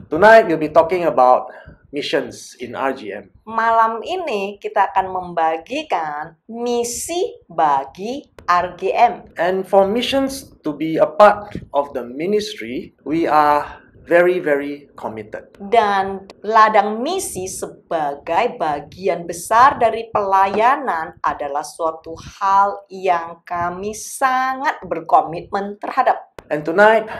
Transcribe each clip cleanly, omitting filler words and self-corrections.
Tonight we'll be talking about missions in RGM. Malam ini kita akan membagikan misi bagi RGM. And for missions to be a part of the ministry, we are very, very committed. Dan ladang misi sebagai bagian besar dari pelayanan adalah suatu hal yang kami sangat berkomitmen terhadap. And tonight,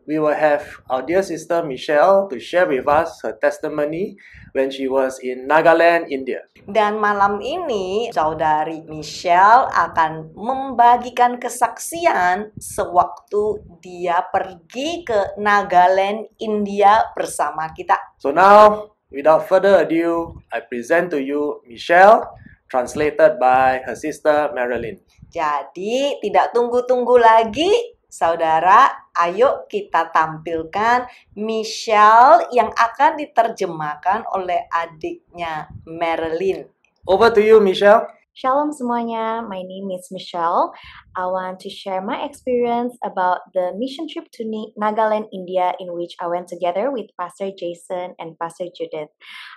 we will have our dear sister Michelle to share with us her testimony when she was in Nagaland, India. Dan malam ini, saudari Michelle akan membagikan kesaksian sewaktu dia pergi ke Nagaland, India bersama kita. So now, without further ado, I present to you Michelle, translated by her sister Marilyn. Jadi, tidak tunggu-tunggu lagi, saudara, ayo kita tampilkan Michelle yang akan diterjemahkan oleh adiknya Marilyn. Over to you, Michelle. Shalom semuanya, my name is Michelle. I want to share my experience about the mission trip to Nagaland, India, in which I went together with Pastor Jason and Pastor Judith.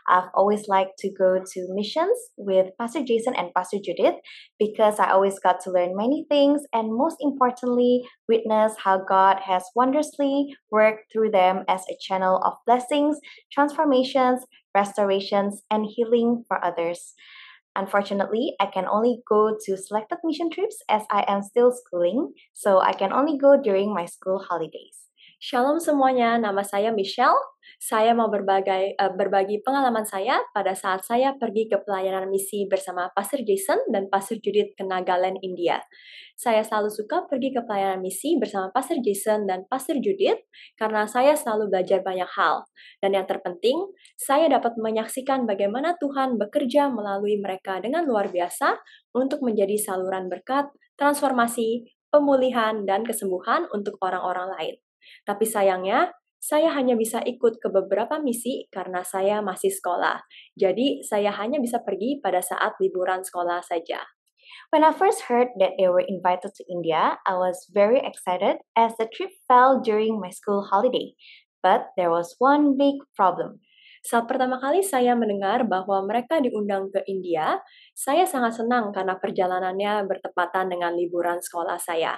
I've always liked to go to missions with Pastor Jason and Pastor Judith because I always got to learn many things and most importantly, witness how God has wondrously worked through them as a channel of blessings, transformations, restorations, and healing for others. Unfortunately, I can only go to selected mission trips as I am still schooling, so I can only go during my school holidays. Shalom semuanya, nama saya Michelle. Saya mau berbagi pengalaman saya pada saat saya pergi ke pelayanan misi bersama Pastor Jason dan Pastor Judith ke Nagaland, India. Saya selalu suka pergi ke pelayanan misi bersama Pastor Jason dan Pastor Judith karena saya selalu belajar banyak hal. Dan yang terpenting, saya dapat menyaksikan bagaimana Tuhan bekerja melalui mereka dengan luar biasa untuk menjadi saluran berkat, transformasi, pemulihan, dan kesembuhan untuk orang-orang lain. Tapi sayangnya, saya hanya bisa ikut ke beberapa misi karena saya masih sekolah. Jadi, saya hanya bisa pergi pada saat liburan sekolah saja. When I first heard that they were invited to India, I was very excited as the trip fell during my school holiday. But there was one big problem. Saat pertama kali saya mendengar bahwa mereka diundang ke India, saya sangat senang karena perjalanannya bertepatan dengan liburan sekolah saya.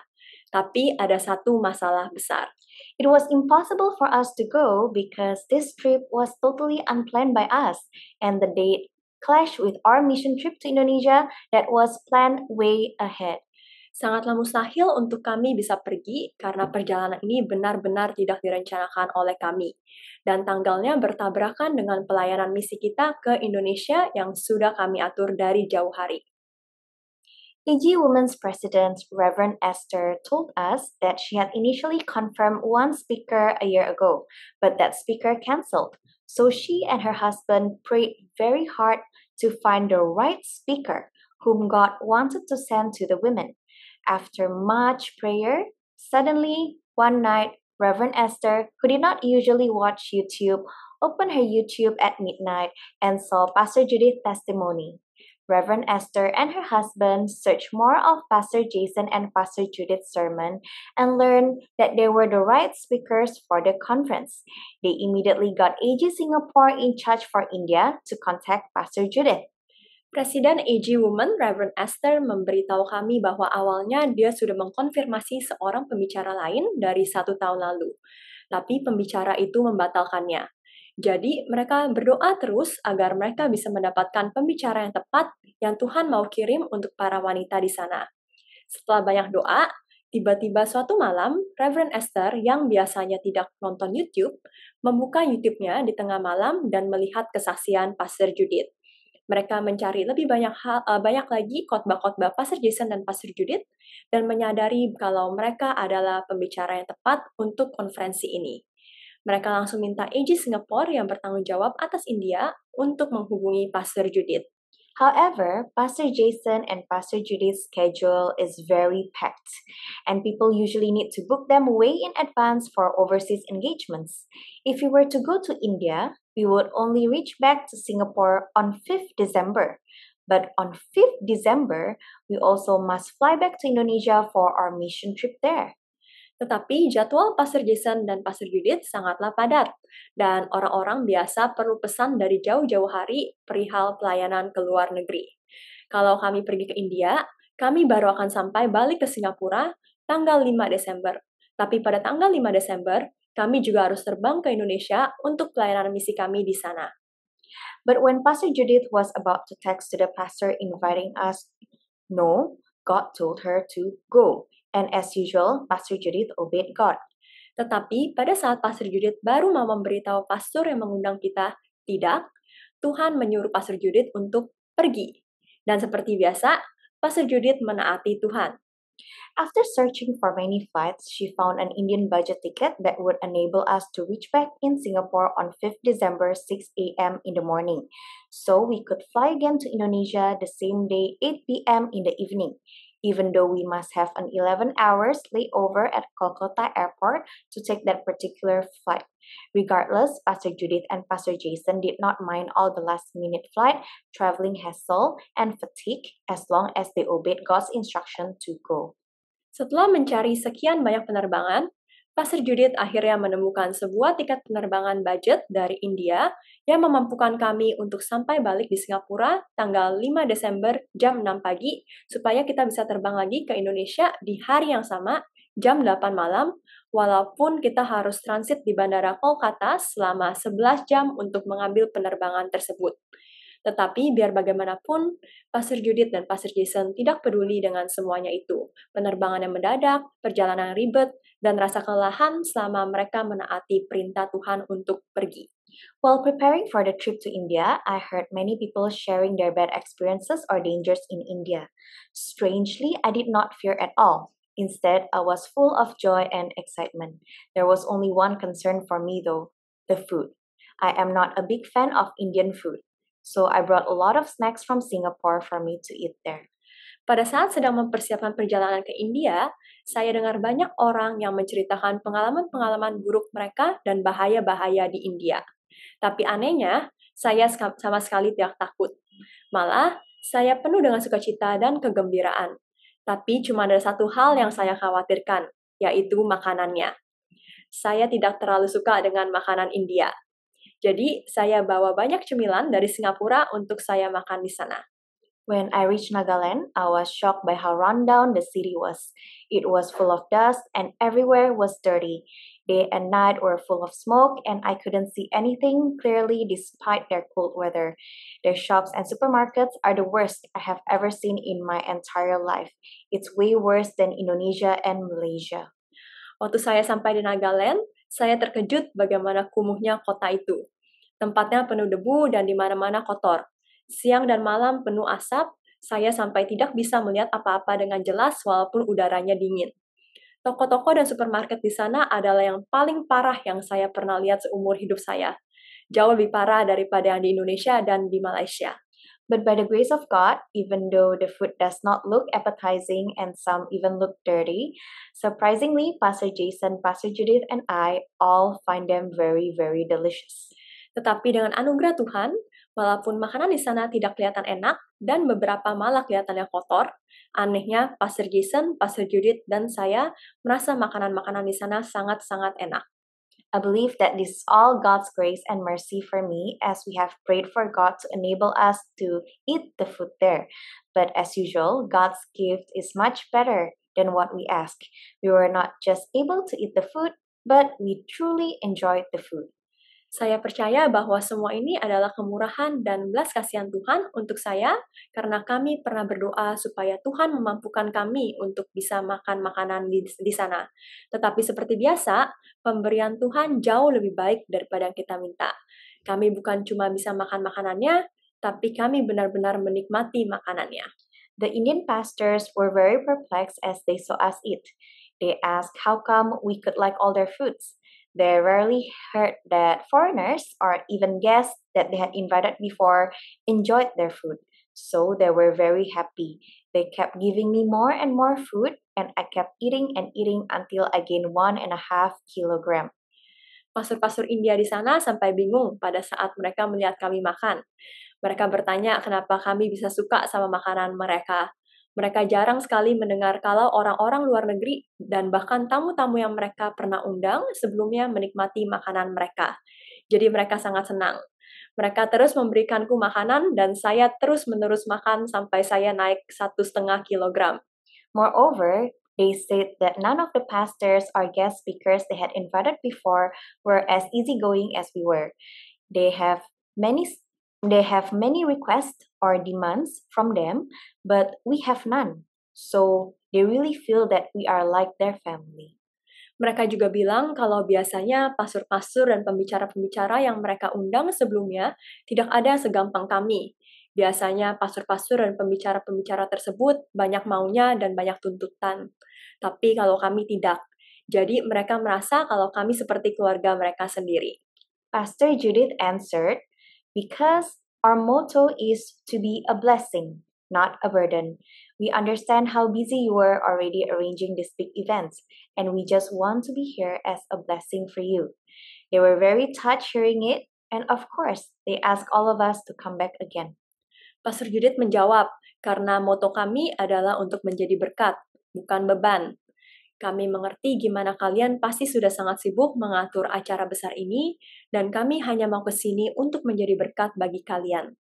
Tapi ada satu masalah besar. It was impossible for us to go because this trip was totally unplanned by us, and the date clashed with our mission trip to Indonesia that was planned way ahead. Sangatlah mustahil untuk kami bisa pergi karena perjalanan ini benar-benar tidak direncanakan oleh kami. Dan tanggalnya bertabrakan dengan pelayanan misi kita ke Indonesia yang sudah kami atur dari jauh hari. AG Women's President Reverend Esther told us that she had initially confirmed one speaker a year ago, but that speaker cancelled. So she and her husband prayed very hard to find the right speaker whom God wanted to send to the women. After much prayer, suddenly one night, Reverend Esther, who did not usually watch YouTube, opened her YouTube at midnight and saw Pastor Judith's testimony. Reverend Esther and her husband searched more of Pastor Jason and Pastor Judith's sermon and learned that they were the right speakers for the conference. They immediately got AG Singapore in charge for India to contact Pastor Judith. Presiden AG Women, Reverend Esther, memberitahu kami bahwa awalnya dia sudah mengkonfirmasi seorang pembicara lain dari 1 tahun lalu. Tapi pembicara itu membatalkannya. Jadi, mereka berdoa terus agar mereka bisa mendapatkan pembicara yang tepat yang Tuhan mau kirim untuk para wanita di sana. Setelah banyak doa, tiba-tiba suatu malam, Reverend Esther yang biasanya tidak nonton YouTube, membuka YouTube-nya di tengah malam dan melihat kesaksian Pastor Judith. Mereka mencari lebih banyak lagi khotbah-khotbah Pastor Jason dan Pastor Judith dan menyadari kalau mereka adalah pembicara yang tepat untuk konferensi ini. Mereka langsung minta AG Singapore yang bertanggung jawab atas India untuk menghubungi Pastor Judith. However, Pastor Jason and Pastor Judith's schedule is very packed, and people usually need to book them way in advance for overseas engagements. If we were to go to India, we would only reach back to Singapore on 5th December. But on 5th December, we also must fly back to Indonesia for our mission trip there. Tetapi jadwal Pastor Jason dan Pastor Judith sangatlah padat, dan orang-orang biasa perlu pesan dari jauh-jauh hari perihal pelayanan ke luar negeri. Kalau kami pergi ke India, kami baru akan sampai balik ke Singapura tanggal 5 Desember. Tapi pada tanggal 5 Desember, kami juga harus terbang ke Indonesia untuk pelayanan misi kami di sana. But when Pastor Judith was about to text to the pastor inviting us, no, God told her to go. And as usual, Pastor Judith obeyed God. Tetapi pada saat Pastor Judith baru mau memberitahu pastor yang mengundang kita, tidak, Tuhan menyuruh Pastor Judith untuk pergi. Dan seperti biasa, Pastor Judith menaati Tuhan. After searching for many flights, she found an Indian budget ticket that would enable us to reach back in Singapore on 5th December 6 a.m. in the morning. So we could fly again to Indonesia the same day 8 p.m. in the evening, even though we must have an 11 hours layover at Kolkata Airport to take that particular flight. Regardless, Pastor Judith and Pastor Jason did not mind all the last-minute flight, traveling hassle, and fatigue as long as they obeyed God's instruction to go. Setelah mencari sekian banyak penerbangan, Pastor Judith akhirnya menemukan sebuah tiket penerbangan budget dari India yang memampukan kami untuk sampai balik di Singapura tanggal 5 Desember jam 6 pagi supaya kita bisa terbang lagi ke Indonesia di hari yang sama jam 8 malam walaupun kita harus transit di Bandara Kolkata selama 11 jam untuk mengambil penerbangan tersebut. Tetapi biar bagaimanapun, Pastor Judith dan Pastor Jason tidak peduli dengan semuanya itu. Penerbangan yang mendadak, perjalanan yang ribet, dan rasa kelelahan selama mereka menaati perintah Tuhan untuk pergi. While preparing for the trip to India, I heard many people sharing their bad experiences or dangers in India. Strangely, I did not fear at all. Instead, I was full of joy and excitement. There was only one concern for me though, the food. I am not a big fan of Indian food. So I brought a lot of snacks from Singapore for me to eat there. Pada saat sedang mempersiapkan perjalanan ke India, saya dengar banyak orang yang menceritakan pengalaman-pengalaman buruk mereka dan bahaya-bahaya di India. Tapi anehnya, saya sama sekali tidak takut. Malah, saya penuh dengan sukacita dan kegembiraan. Tapi cuma ada satu hal yang saya khawatirkan, yaitu makanannya. Saya tidak terlalu suka dengan makanan India. Jadi, saya bawa banyak cemilan dari Singapura untuk saya makan di sana. When I reached Nagaland, I was shocked by how run down the city was. It was full of dust and everywhere was dirty. Day and night were full of smoke and I couldn't see anything clearly despite their cold weather. Their shops and supermarkets are the worst I have ever seen in my entire life. It's way worse than Indonesia and Malaysia. Waktu saya sampai di Nagaland, saya terkejut bagaimana kumuhnya kota itu. Tempatnya penuh debu dan di mana-mana kotor. Siang dan malam penuh asap, saya sampai tidak bisa melihat apa-apa dengan jelas walaupun udaranya dingin. Toko-toko dan supermarket di sana adalah yang paling parah yang saya pernah lihat seumur hidup saya. Jauh lebih parah daripada yang di Indonesia dan di Malaysia. But by the grace of God, even though the food does not look appetizing and some even look dirty, surprisingly, Pastor Jason, Pastor Judith, and I all find them very, very delicious. Tetapi dengan anugerah Tuhan, walaupun makanan di sana tidak kelihatan enak dan beberapa malah kelihatannya kotor, anehnya Pastor Jason, Pastor Judith, dan saya merasa makanan-makanan di sana sangat-sangat enak. I believe that this is all God's grace and mercy for me as we have prayed for God to enable us to eat the food there. But as usual, God's gift is much better than what we ask. We were not just able to eat the food, but we truly enjoyed the food. Saya percaya bahwa semua ini adalah kemurahan dan belas kasihan Tuhan untuk saya karena kami pernah berdoa supaya Tuhan memampukan kami untuk bisa makan makanan di sana. Tetapi seperti biasa, pemberian Tuhan jauh lebih baik daripada yang kita minta. Kami bukan cuma bisa makan makanannya, tapi kami benar-benar menikmati makanannya. The Indian pastors were very perplexed as they saw us eat. They asked how come we could like all their foods. They rarely heard that foreigners or even guests that they had invited before enjoyed their food. So they were very happy. They kept giving me more and more food and I kept eating and eating until I gained 1.5 kilogram. Pastor-pastor India di sana sampai bingung pada saat mereka melihat kami makan. Mereka bertanya kenapa kami bisa suka sama makanan mereka. Mereka jarang sekali mendengar kalau orang-orang luar negeri dan bahkan tamu-tamu yang mereka pernah undang sebelumnya menikmati makanan mereka. Jadi mereka sangat senang. Mereka terus memberikanku makanan dan saya terus-menerus makan sampai saya naik 1,5 kilogram. Moreover, they said that none of the pastors or guest speakers they had invited before were as easygoing as we were. They have many requests or demands from them, but we have none. So they really feel that we are like their family. Mereka juga bilang kalau biasanya pastor-pastor dan pembicara-pembicara yang mereka undang sebelumnya tidak ada segampang kami. Biasanya pastor-pastor dan pembicara-pembicara tersebut banyak maunya dan banyak tuntutan. Tapi kalau kami tidak. Jadi mereka merasa kalau kami seperti keluarga mereka sendiri. Pastor Judith answered, "Because our motto is to be a blessing, not a burden. We understand how busy you were already arranging these big events, and we just want to be here as a blessing for you." They were very touched hearing it, and of course, they asked all of us to come back again. Pastor Judith menjawab, karena moto kami adalah untuk menjadi berkat, bukan beban. Kami mengerti gimana kalian pasti sudah sangat sibuk mengatur acara besar ini, dan kami hanya mau ke sini untuk menjadi berkat bagi kalian.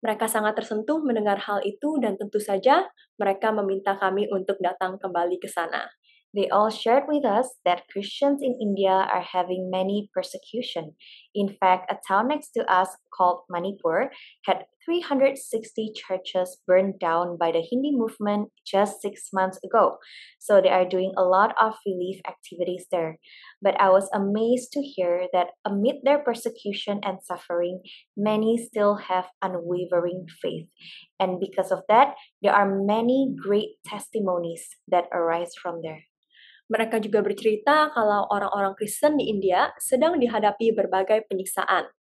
Mereka sangat tersentuh mendengar hal itu dan tentu saja mereka meminta kami untuk datang kembali ke sana. They all shared with us that Christians in India are having many persecution. In fact, a town next to us called Manipur had 360 churches burned down by the Hindi movement just 6 months ago. So they are doing a lot of relief activities there. But I was amazed to hear that amid their persecution and suffering, many still have unwavering faith. And because of that, there are many great testimonies that arise from there. Mereka juga bercerita kalau orang-orang Kristen di India sedang dihadapi berbagai penyiksaan.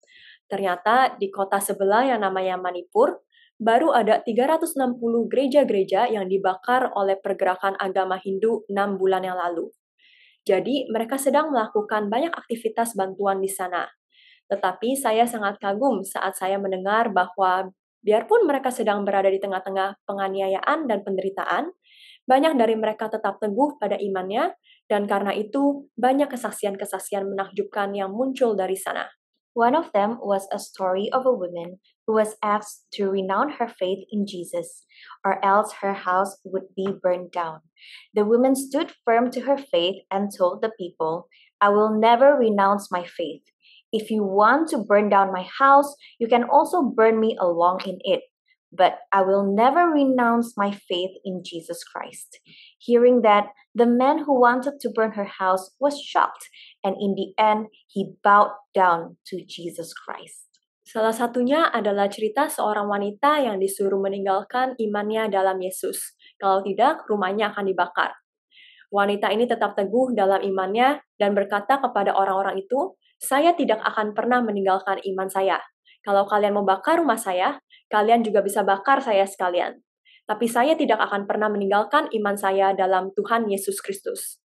Ternyata di kota sebelah yang namanya Manipur, baru ada 360 gereja-gereja yang dibakar oleh pergerakan agama Hindu 6 bulan yang lalu. Jadi, mereka sedang melakukan banyak aktivitas bantuan di sana. Tetapi saya sangat kagum saat saya mendengar bahwa biarpun mereka sedang berada di tengah-tengah penganiayaan dan penderitaan, banyak dari mereka tetap teguh pada imannya, dan karena itu banyak kesaksian-kesaksian menakjubkan yang muncul dari sana. One of them was a story of a woman who was asked to renounce her faith in Jesus, or else her house would be burned down. The woman stood firm to her faith and told the people, "I will never renounce my faith. If you want to burn down my house, you can also burn me along in it. But I will never renounce my faith in Jesus Christ." Hearing that, the man who wanted to burn her house was shocked, and in the end, he bowed down to Jesus Christ. Salah satunya adalah cerita seorang wanita yang disuruh meninggalkan imannya dalam Yesus. Kalau tidak, rumahnya akan dibakar. Wanita ini tetap teguh dalam imannya dan berkata kepada orang-orang itu, "Saya tidak akan pernah meninggalkan iman saya. Kalau kalian mau bakar rumah saya, kalian juga bisa bakar saya sekalian. Tapi saya tidak akan pernah meninggalkan iman saya dalam Tuhan Yesus Kristus."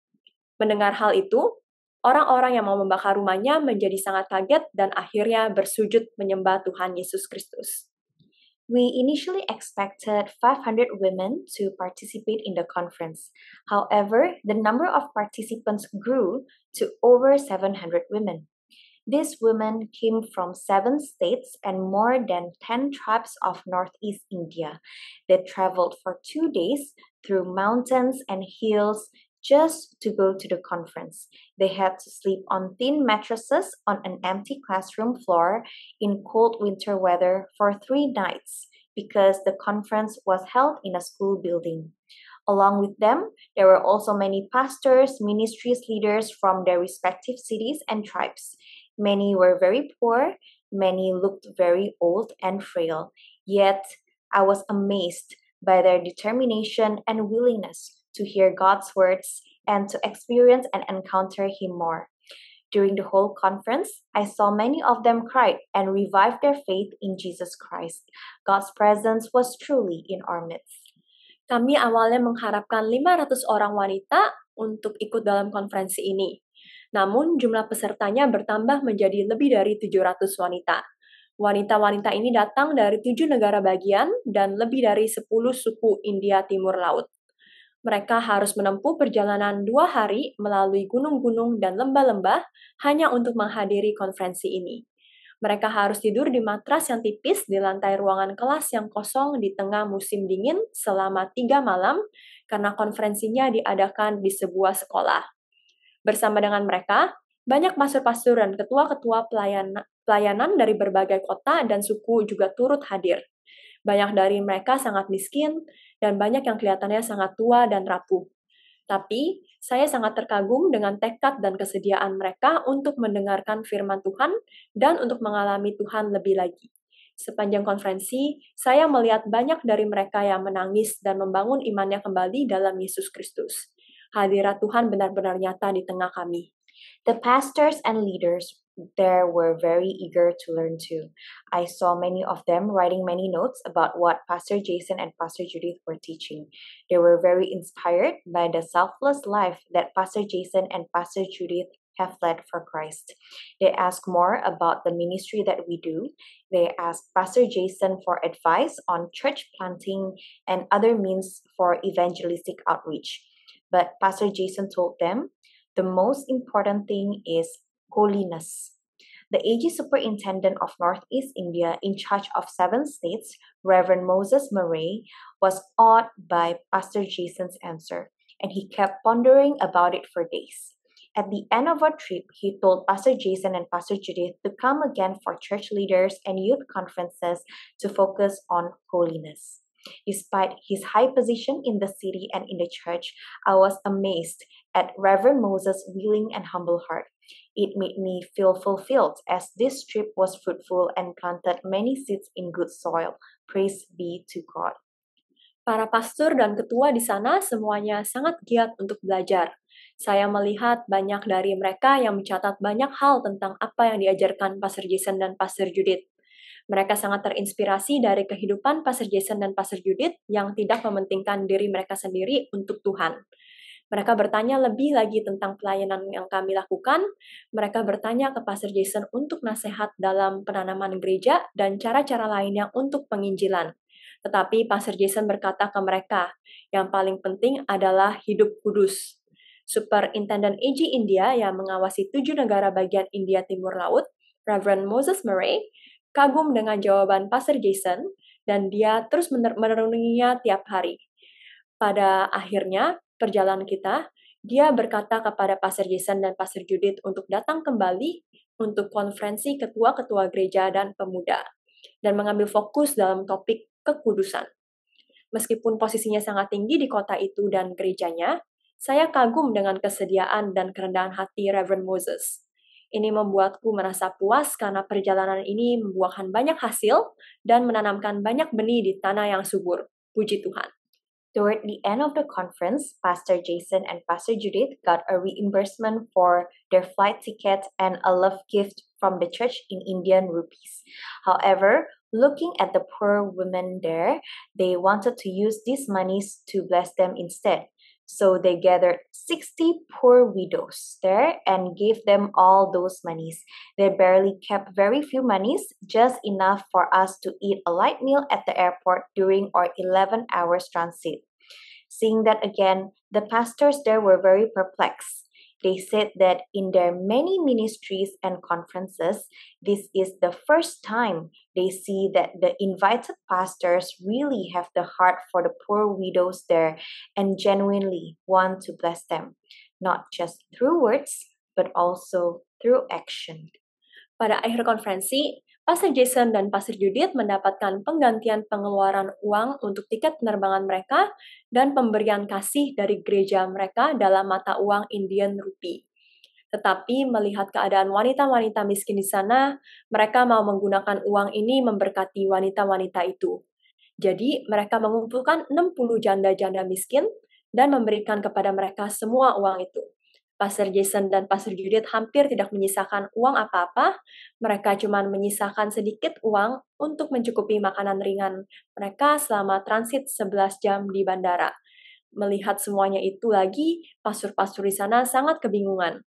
Mendengar hal itu, orang-orang yang mau membakar rumahnya menjadi sangat kaget dan akhirnya bersujud menyembah Tuhan Yesus Kristus. We initially expected 500 women to participate in the conference. However, the number of participants grew to over 700 women. These women came from 7 states and more than 10 tribes of Northeast India. They traveled for 2 days through mountains and hills just to go to the conference. They had to sleep on thin mattresses on an empty classroom floor in cold winter weather for 3 nights because the conference was held in a school building. Along with them, there were also many pastors, ministries leaders from their respective cities and tribes. Many were very poor, many looked very old and frail, yet I was amazed by their determination and willingness to hear God's words and to experience and encounter Him more. During the whole conference, I saw many of them cried and revived their faith in Jesus Christ. God's presence was truly in our midst. Kami awalnya mengharapkan 500 orang wanita untuk ikut dalam konferensi ini. Namun, jumlah pesertanya bertambah menjadi lebih dari 700 wanita. Wanita-wanita ini datang dari 7 negara bagian dan lebih dari 10 suku India Timur Laut. Mereka harus menempuh perjalanan 2 hari melalui gunung-gunung dan lembah-lembah hanya untuk menghadiri konferensi ini. Mereka harus tidur di matras yang tipis di lantai ruangan kelas yang kosong di tengah musim dingin selama 3 malam karena konferensinya diadakan di sebuah sekolah. Bersama dengan mereka, banyak pastor-pastor dan ketua-ketua pelayanan dari berbagai kota dan suku juga turut hadir. Banyak dari mereka sangat miskin, dan banyak yang kelihatannya sangat tua dan rapuh. Tapi, saya sangat terkagum dengan tekad dan kesediaan mereka untuk mendengarkan firman Tuhan dan untuk mengalami Tuhan lebih lagi. Sepanjang konferensi, saya melihat banyak dari mereka yang menangis dan membangun imannya kembali dalam Yesus Kristus. Hadirat Tuhan benar-benar nyata di tengah kami. The pastors and leaders there were very eager to learn too. I saw many of them writing many notes about what Pastor Jason and Pastor Judith were teaching. They were very inspired by the selfless life that Pastor Jason and Pastor Judith have led for Christ. They asked more about the ministry that we do. They asked Pastor Jason for advice on church planting and other means for evangelistic outreach. But Pastor Jason told them, the most important thing is holiness. The AG Superintendent of Northeast India in charge of 7 states, Reverend Moses Murray, was awed by Pastor Jason's answer, and he kept pondering about it for days. At the end of our trip, he told Pastor Jason and Pastor Judith to come again for church leaders and youth conferences to focus on holiness. Despite his high position in the city and in the church, I was amazed at Reverend Moses' willing and humble heart. It made me feel fulfilled as this trip was fruitful and planted many seeds in good soil. Praise be to God. Para pastor dan ketua di sana semuanya sangat giat untuk belajar. Saya melihat banyak dari mereka yang mencatat banyak hal tentang apa yang diajarkan Pastor Jason dan Pastor Judith. Mereka sangat terinspirasi dari kehidupan Pastor Jason dan Pastor Judith yang tidak mementingkan diri mereka sendiri untuk Tuhan. Mereka bertanya lebih lagi tentang pelayanan yang kami lakukan. Mereka bertanya ke Pastor Jason untuk nasihat dalam penanaman gereja dan cara-cara lainnya untuk penginjilan. Tetapi Pastor Jason berkata ke mereka, yang paling penting adalah hidup kudus. Superintendent AG India yang mengawasi 7 negara bagian India Timur Laut, Reverend Moses Murray, kagum dengan jawaban Pastor Jason, dan dia terus merenunginya tiap hari. Pada akhirnya, perjalanan kita, dia berkata kepada Pastor Jason dan Pastor Judith untuk datang kembali untuk konferensi ketua-ketua gereja dan pemuda, dan mengambil fokus dalam topik kekudusan. Meskipun posisinya sangat tinggi di kota itu dan gerejanya, saya kagum dengan kesediaan dan kerendahan hati Reverend Moses. Ini membuatku merasa puas karena perjalanan ini membuahkan banyak hasil dan menanamkan banyak benih di tanah yang subur. Puji Tuhan. Toward the end of the conference, Pastor Jason and Pastor Judith got a reimbursement for their flight ticket and a love gift from the church in Indian rupees. However, looking at the poor women there, they wanted to use these monies to bless them instead. So they gathered 60 poor widows there and gave them all those monies. They barely kept very few monies, just enough for us to eat a light meal at the airport during our 11 hours transit. Seeing that again, the pastors there were very perplexed. They said that in their many ministries and conferences, this is the first time they see that the invited pastors really have the heart for the poor widows there and genuinely want to bless them, not just through words, but also through action. Pada akhir konferensi, Pastor Jason dan Pastor Judith mendapatkan penggantian pengeluaran uang untuk tiket penerbangan mereka dan pemberian kasih dari gereja mereka dalam mata uang Indian rupee. Tetapi melihat keadaan wanita-wanita miskin di sana, mereka mau menggunakan uang ini memberkati wanita-wanita itu. Jadi mereka mengumpulkan 60 janda-janda miskin dan memberikan kepada mereka semua uang itu. Pastor Jason dan Pastor Judith hampir tidak menyisakan uang apa-apa, mereka cuma menyisakan sedikit uang untuk mencukupi makanan ringan mereka selama transit 11 jam di bandara. Melihat semuanya itu lagi, pastor-pastor di sana sangat kebingungan.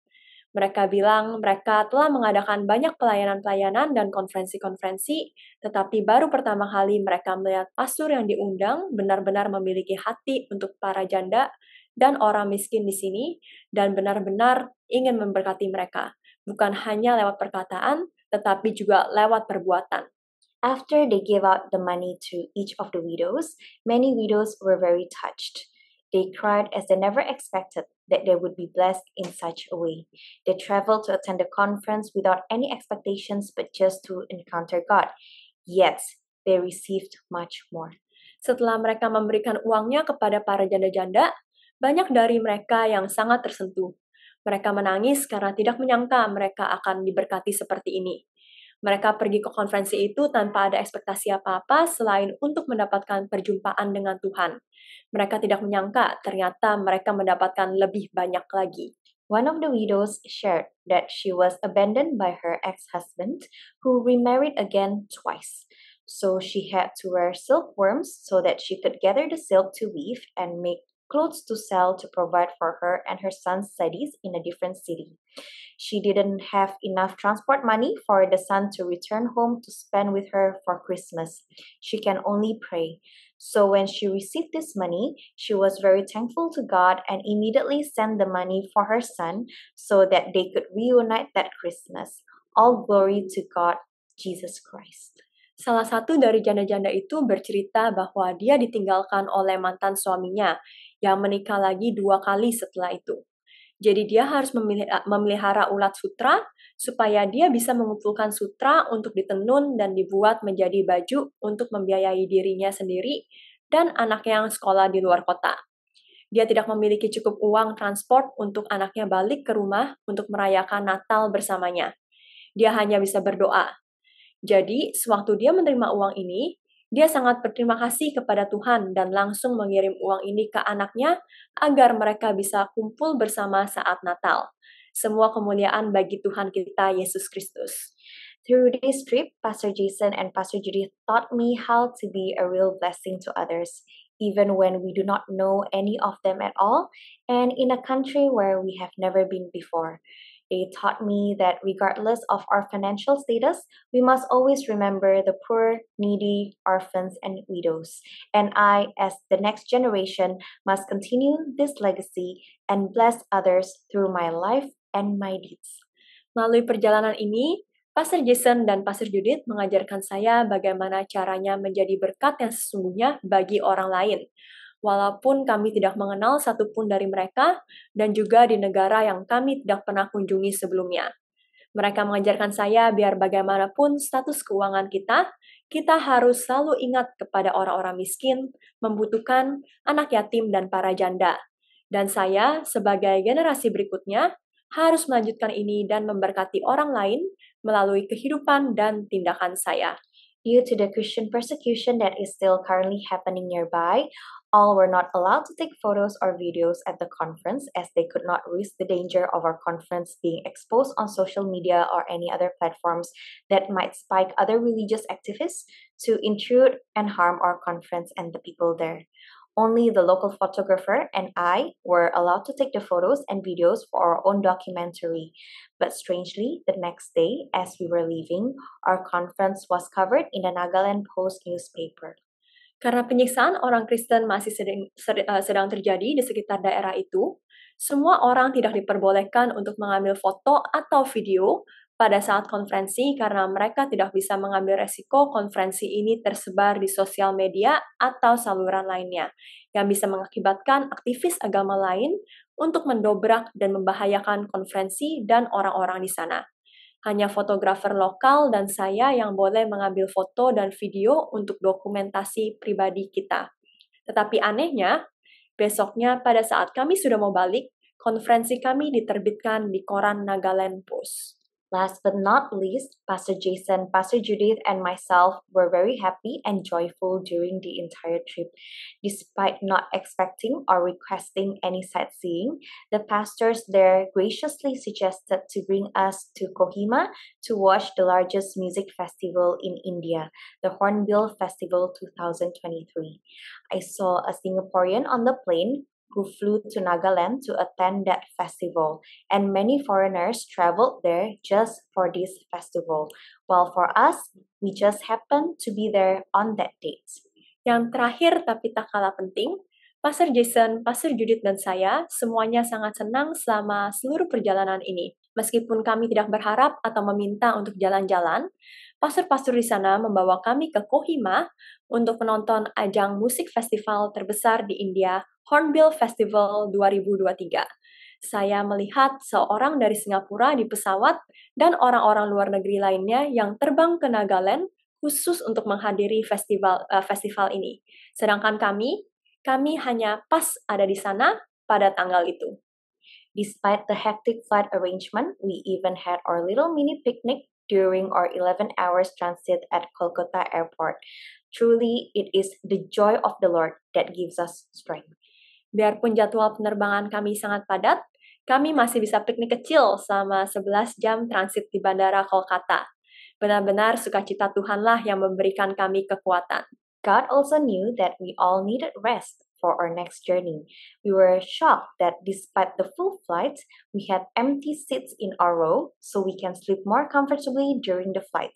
Mereka bilang mereka telah mengadakan banyak pelayanan-pelayanan dan konferensi-konferensi, tetapi baru pertama kali mereka melihat pastor yang diundang benar-benar memiliki hati untuk para janda dan orang miskin di sini, dan benar-benar ingin memberkati mereka, bukan hanya lewat perkataan, tetapi juga lewat perbuatan. After they gave out the money to each of the widows, many widows were very touched. They cried as they never expected that they would be blessed in such a way. They traveled to attend the conference without any expectations but just to encounter God. Yet, they received much more. Setelah mereka memberikan uangnya kepada para janda-janda, banyak dari mereka yang sangat tersentuh. Mereka menangis karena tidak menyangka mereka akan diberkati seperti ini. Mereka pergi ke konferensi itu tanpa ada ekspektasi apa-apa selain untuk mendapatkan perjumpaan dengan Tuhan. Mereka tidak menyangka ternyata mereka mendapatkan lebih banyak lagi. One of the widows shared that she was abandoned by her ex-husband, who remarried again twice. So she had to wear silkworms so that she could gather the silk to weave and make clothes to sell to provide for her and her son's studies in a different city. She didn't have enough transport money for the son to return home to spend with her for Christmas. She can only pray. So when she received this money, she was very thankful to God and immediately sent the money for her son so that they could reunite that Christmas. All glory to God, Jesus Christ. Salah satu dari janda-janda itu bercerita bahwa dia ditinggalkan oleh mantan suaminya yang menikah lagi 2 kali setelah itu. Jadi dia harus memelihara ulat sutra supaya dia bisa mengumpulkan sutra untuk ditenun dan dibuat menjadi baju untuk membiayai dirinya sendiri dan anaknya yang sekolah di luar kota. Dia tidak memiliki cukup uang transport untuk anaknya balik ke rumah untuk merayakan Natal bersamanya. Dia hanya bisa berdoa. Jadi, sewaktu dia menerima uang ini, dia sangat berterima kasih kepada Tuhan dan langsung mengirim uang ini ke anaknya agar mereka bisa kumpul bersama saat Natal. Semua kemuliaan bagi Tuhan kita, Yesus Kristus. Through this trip, Pastor Jason and Pastor Judith taught me how to be a real blessing to others, even when we do not know any of them at all, and in a country where we have never been before. They taught me that regardless of our financial status, we must always remember the poor, needy, orphans, and widows. And I, as the next generation, must continue this legacy and bless others through my life and my deeds. Melalui perjalanan ini, Pastor Jason dan Pastor Judith mengajarkan saya bagaimana caranya menjadi berkat yang sesungguhnya bagi orang lain. Walaupun kami tidak mengenal satupun dari mereka, dan juga di negara yang kami tidak pernah kunjungi sebelumnya. Mereka mengajarkan saya biar bagaimanapun status keuangan kita harus selalu ingat kepada orang-orang miskin, membutuhkan, anak yatim, dan para janda. Dan saya, sebagai generasi berikutnya, harus melanjutkan ini dan memberkati orang lain melalui kehidupan dan tindakan saya. Due to the Christian persecution that is still currently happening nearby, all were not allowed to take photos or videos at the conference as they could not risk the danger of our conference being exposed on social media or any other platforms that might spike other religious activists to intrude and harm our conference and the people there. Only the local photographer and I were allowed to take the photos and videos for our own documentary. But strangely, the next day, as we were leaving, our conference was covered in the Nagaland Post newspaper. Karena penyiksaan orang Kristen masih sedang terjadi di sekitar daerah itu, semua orang tidak diperbolehkan untuk mengambil foto atau video pada saat konferensi karena mereka tidak bisa mengambil resiko konferensi ini tersebar di sosial media atau saluran lainnya yang bisa mengakibatkan aktivis agama lain untuk mendobrak dan membahayakan konferensi dan orang-orang di sana. Hanya fotografer lokal dan saya yang boleh mengambil foto dan video untuk dokumentasi pribadi kita. Tetapi anehnya, besoknya pada saat kami sudah mau balik, konferensi kami diterbitkan di koran Nagaland Post. Last but not least, Pastor Jason, Pastor Judith, and myself were very happy and joyful during the entire trip. Despite not expecting or requesting any sightseeing, the pastors there graciously suggested to bring us to Kohima to watch the largest music festival in India, the Hornbill Festival 2023. I saw a Singaporean on the plane who flew to Nagaland to attend that festival, and many foreigners traveled there just for this festival, while for us, we just happened to be there on that date. Yang terakhir tapi tak kalah penting, Pastor Jason, Pastor Judith, dan saya semuanya sangat senang selama seluruh perjalanan ini. Meskipun kami tidak berharap atau meminta untuk jalan-jalan, pastor-pastor di sana membawa kami ke Kohima untuk menonton ajang musik festival terbesar di India, Hornbill Festival 2023. Saya melihat seorang dari Singapura di pesawat dan orang-orang luar negeri lainnya yang terbang ke Nagaland khusus untuk menghadiri festival ini. Sedangkan kami hanya pas ada di sana pada tanggal itu. Despite the hectic flight arrangement, we even had our little mini picnic during our 11 hours transit at Kolkata Airport. Truly, it is the joy of the Lord that gives us strength. Biarpun jadwal penerbangan kami sangat padat, kami masih bisa piknik kecil selama 11 jam transit di Bandara Kolkata. Benar-benar sukacita Tuhanlah yang memberikan kami kekuatan. God also knew that we all needed rest for our next journey. We were shocked that despite the full flight, we had empty seats in our row so we can sleep more comfortably during the flight.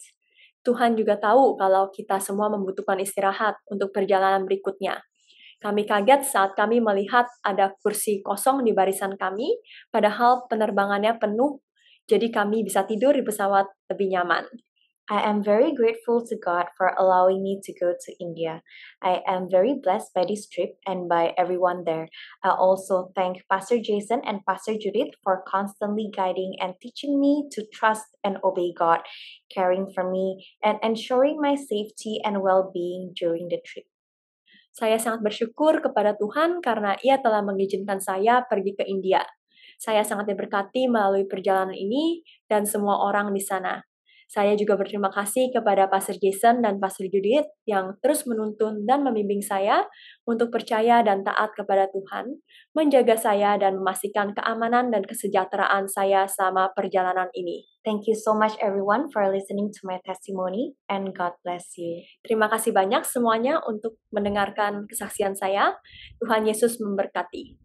Tuhan juga tahu kalau kita semua membutuhkan istirahat untuk perjalanan berikutnya. Kami kaget saat kami melihat ada kursi kosong di barisan kami, padahal penerbangannya penuh, jadi kami bisa tidur di pesawat lebih nyaman. I am very grateful to God for allowing me to go to India. I am very blessed by this trip and by everyone there. I also thank Pastor Jason and Pastor Judith for constantly guiding and teaching me to trust and obey God, caring for me, and ensuring my safety and well-being during the trip. Saya sangat bersyukur kepada Tuhan karena Ia telah mengizinkan saya pergi ke India. Saya sangat diberkati melalui perjalanan ini dan semua orang di sana. Saya juga berterima kasih kepada Pastor Jason dan Pastor Judith yang terus menuntun dan membimbing saya untuk percaya dan taat kepada Tuhan, menjaga saya dan memastikan keamanan dan kesejahteraan saya selama perjalanan ini. Thank you so much everyone for listening to my testimony and God bless you. Terima kasih banyak semuanya untuk mendengarkan kesaksian saya. Tuhan Yesus memberkati.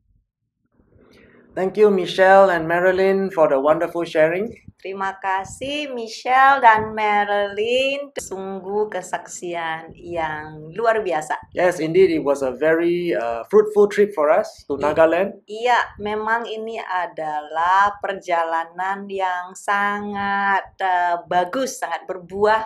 Thank you, Michelle and Marilyn, for the wonderful sharing. Terima kasih Michelle dan Marilyn. Sungguh kesaksian yang luar biasa. Yes, indeed, it was a very fruitful trip for us to Nagaland. Iya, memang ini adalah perjalanan yang sangat bagus, sangat berbuah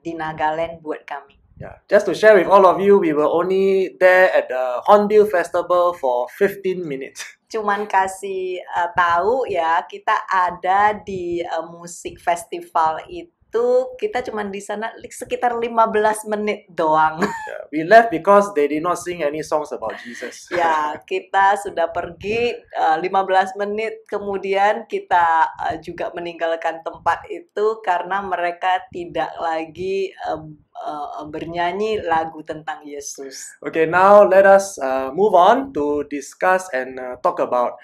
di Nagaland buat kami. Yeah. Just to share with all of you, we were only there at the Hornbill Festival for 15 minutes. Cuman kasih tahu ya, kita ada di musik festival itu, kita cuman di sana sekitar 15 menit doang. Yeah, we left because they did not sing any songs about Jesus. Ya, kita sudah pergi 15 menit, kemudian kita juga meninggalkan tempat itu karena mereka tidak lagi bernyanyi lagu tentang Yesus. Okay, now let us move on to discuss and talk about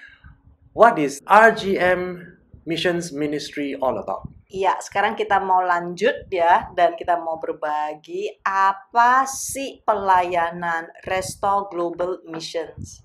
what is RGM Missions Ministry all about. Iya, sekarang kita mau lanjut ya, dan kita mau berbagi apa sih pelayanan Restore Global Missions.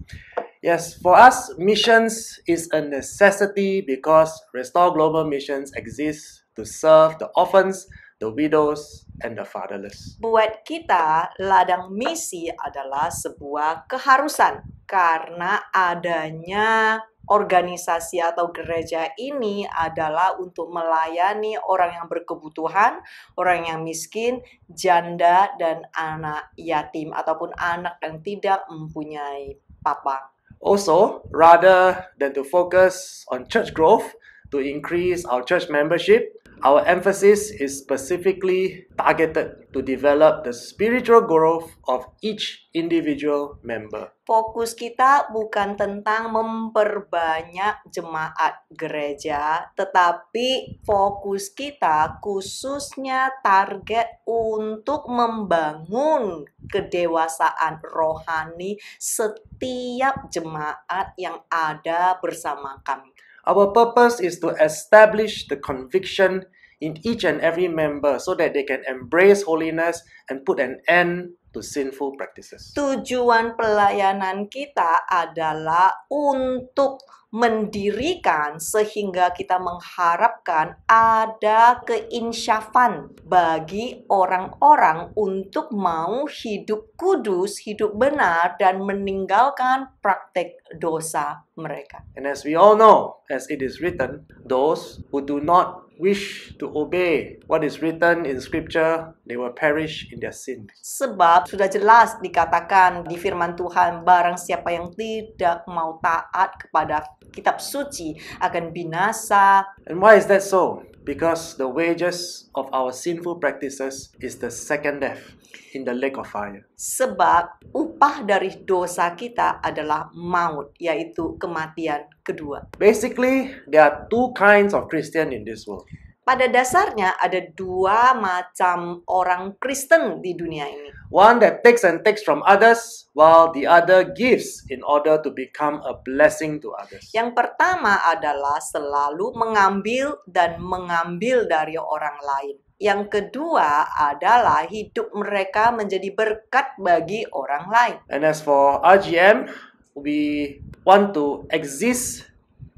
Yes, for us, missions is a necessity because Restore Global Missions exists to serve the orphans, the widows, and the fatherless. Buat kita, ladang misi adalah sebuah keharusan karena adanya organisasi atau gereja ini adalah untuk melayani orang yang berkebutuhan, orang yang miskin, janda, dan anak yatim ataupun anak yang tidak mempunyai papa. Also, rather than to focus on church growth to increase our church membership, our emphasis is specifically targeted to develop the spiritual growth of each individual member. Fokus kita bukan tentang memperbanyak jemaat gereja, tetapi fokus kita khususnya target untuk membangun kedewasaan rohani setiap jemaat yang ada bersama kami. Our purpose is to establish the conviction in each and every member so that they can embrace holiness and put an end to sinful practices. Tujuan pelayanan kita adalah untuk mendirikan sehingga kita mengharapkan ada keinsyafan bagi orang-orang untuk mau hidup kudus, hidup benar, dan meninggalkan praktek dosa mereka. And as we all know, as it is written, those who do not wish to obey what is written in Scripture, they will perish in their sins. Sebab sudah jelas dikatakan di firman Tuhan, barang siapa yang tidak mau taat kepada kitab suci akan binasa. And why is that so? Because the wages of our sinful practices is the second death in the lake of fire. Sebab upah dari dosa kita adalah maut, yaitu kematian kedua. Basically, there are two kinds of Christian in this world. Pada dasarnya ada dua macam orang Kristen di dunia ini. One that takes from others, while the other gives in order to become a blessing to others. Yang pertama adalah selalu mengambil dan mengambil dari orang lain. Yang kedua adalah hidup mereka menjadi berkat bagi orang lain. And as for RGM, we want to exist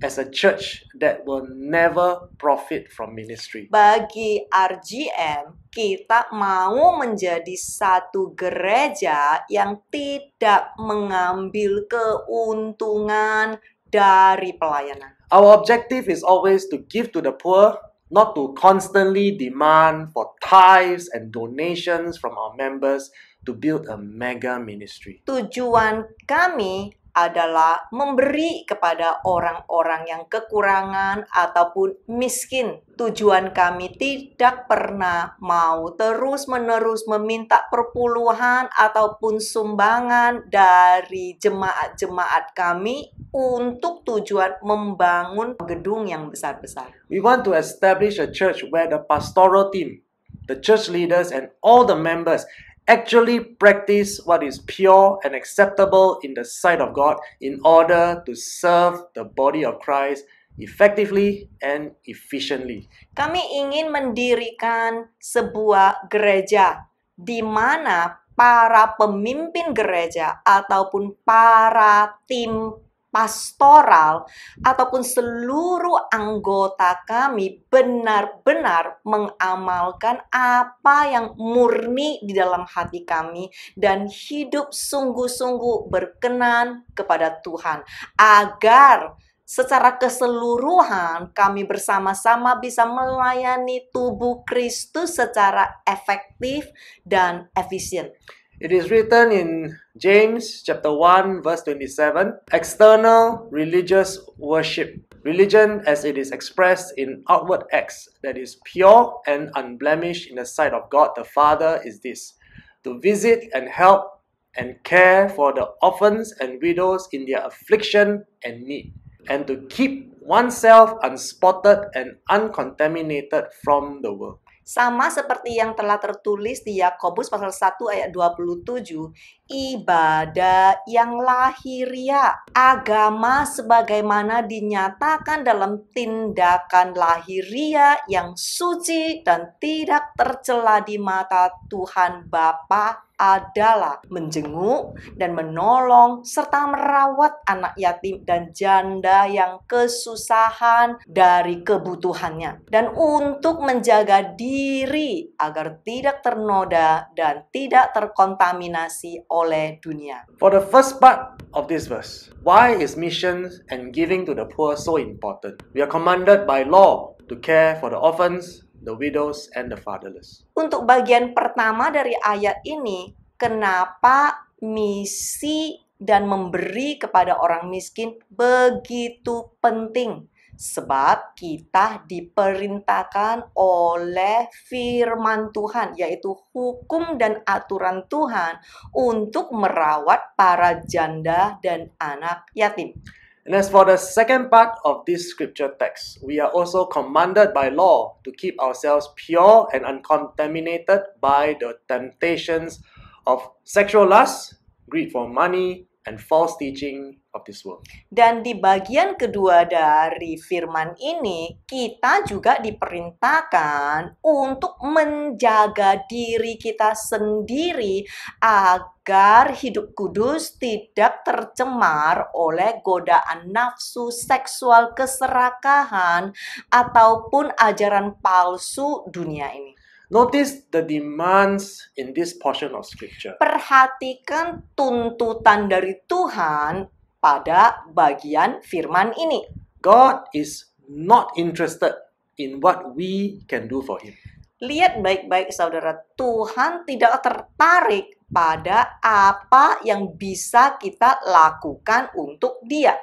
as a church that will never profit from ministry. Bagi RGM, kita mau menjadi satu gereja yang tidak mengambil keuntungan dari pelayanan. Our objective is always to give to the poor, not to constantly demand for tithes and donations from our members to build a mega ministry. Tujuan kami adalah memberi kepada orang-orang yang kekurangan ataupun miskin. Tujuan kami tidak pernah mau terus-menerus meminta perpuluhan ataupun sumbangan dari jemaat-jemaat kami untuk tujuan membangun gedung yang besar-besar. We want to establish a church where the pastoral team, the church leaders, and all the members actually practice what is pure and acceptable in the sight of God in order to serve the body of Christ effectively and efficiently. Kami ingin mendirikan sebuah gereja di mana para pemimpin gereja ataupun para tim pastoral ataupun seluruh anggota kami benar-benar mengamalkan apa yang murni di dalam hati kami dan hidup sungguh-sungguh berkenan kepada Tuhan, agar secara keseluruhan kami bersama-sama bisa melayani tubuh Kristus secara efektif dan efisien. It is written in James chapter 1 verse 27, external religious worship, religion as it is expressed in outward acts that is pure and unblemished in the sight of God the Father is this, to visit and help and care for the orphans and widows in their affliction and need, and to keep oneself unspotted and uncontaminated from the world. Sama seperti yang telah tertulis di Yakobus pasal 1 ayat 27, ibadah yang lahiriah, agama sebagaimana dinyatakan dalam tindakan lahiriah yang suci dan tidak tercela di mata Tuhan Bapa adalah menjenguk dan menolong serta merawat anak yatim dan janda yang kesusahan dari kebutuhannya, dan untuk menjaga diri agar tidak ternoda dan tidak terkontaminasi oleh dunia. For the first part of this verse, why is missions and giving to the poor so important? We are commanded by law to care for the orphans, the widows, and the fatherless. Untuk bagian pertama dari ayat ini, kenapa misi dan memberi kepada orang miskin begitu penting? Sebab kita diperintahkan oleh firman Tuhan, yaitu hukum dan aturan Tuhan untuk merawat para janda dan anak yatim. And as for the second part of this scripture text, we are also commanded by law to keep ourselves pure and uncontaminated by the temptations of sexual lust, greed for money, and false teaching of this world. Dan di bagian kedua dari firman ini, kita juga diperintahkan untuk menjaga diri kita sendiri agar hidup kudus tidak tercemar oleh godaan nafsu seksual keserakahan ataupun ajaran palsu dunia ini. Notice the demands in this portion of scripture. Perhatikan tuntutan dari Tuhan pada bagian firman ini. God is not interested in what we can do for Him. Lihat baik-baik saudara, Tuhan tidak tertarik pada apa yang bisa kita lakukan untuk Dia.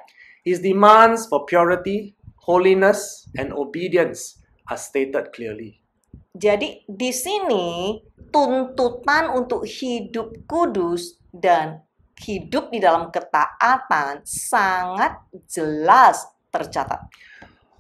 His demands for purity, holiness, and obedience are stated clearly. Jadi di sini tuntutan untuk hidup kudus dan hidup di dalam ketaatan sangat jelas tercatat.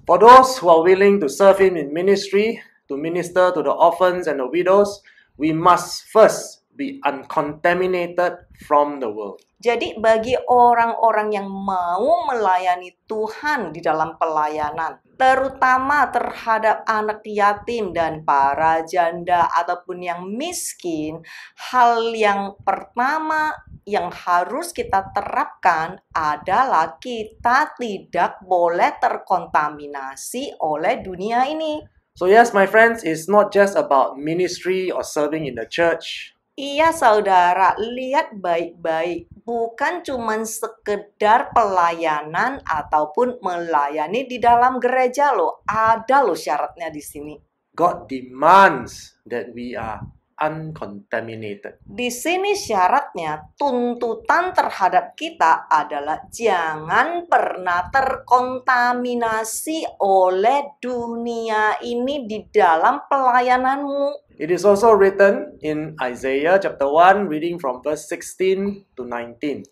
For those who are willing to serve Him in ministry, to minister to the orphans and the widows, we must first be uncontaminated from the world. Jadi bagi orang-orang yang mau melayani Tuhan di dalam pelayanan, terutama terhadap anak yatim dan para janda ataupun yang miskin, hal yang pertama yang harus kita terapkan adalah kita tidak boleh terkontaminasi oleh dunia ini. So yes, my friends, it's not just about ministry or serving in the church. Iya saudara, lihat baik-baik. Bukan cuma sekedar pelayanan ataupun melayani di dalam gereja loh. Ada loh syaratnya di sini. God demands that we are uncontaminated. Di sini syaratnya, tuntutan terhadap kita adalah jangan pernah terkontaminasi oleh dunia ini di dalam pelayananmu. It is also written in Isaiah chapter 1, reading from verse 16 to 19.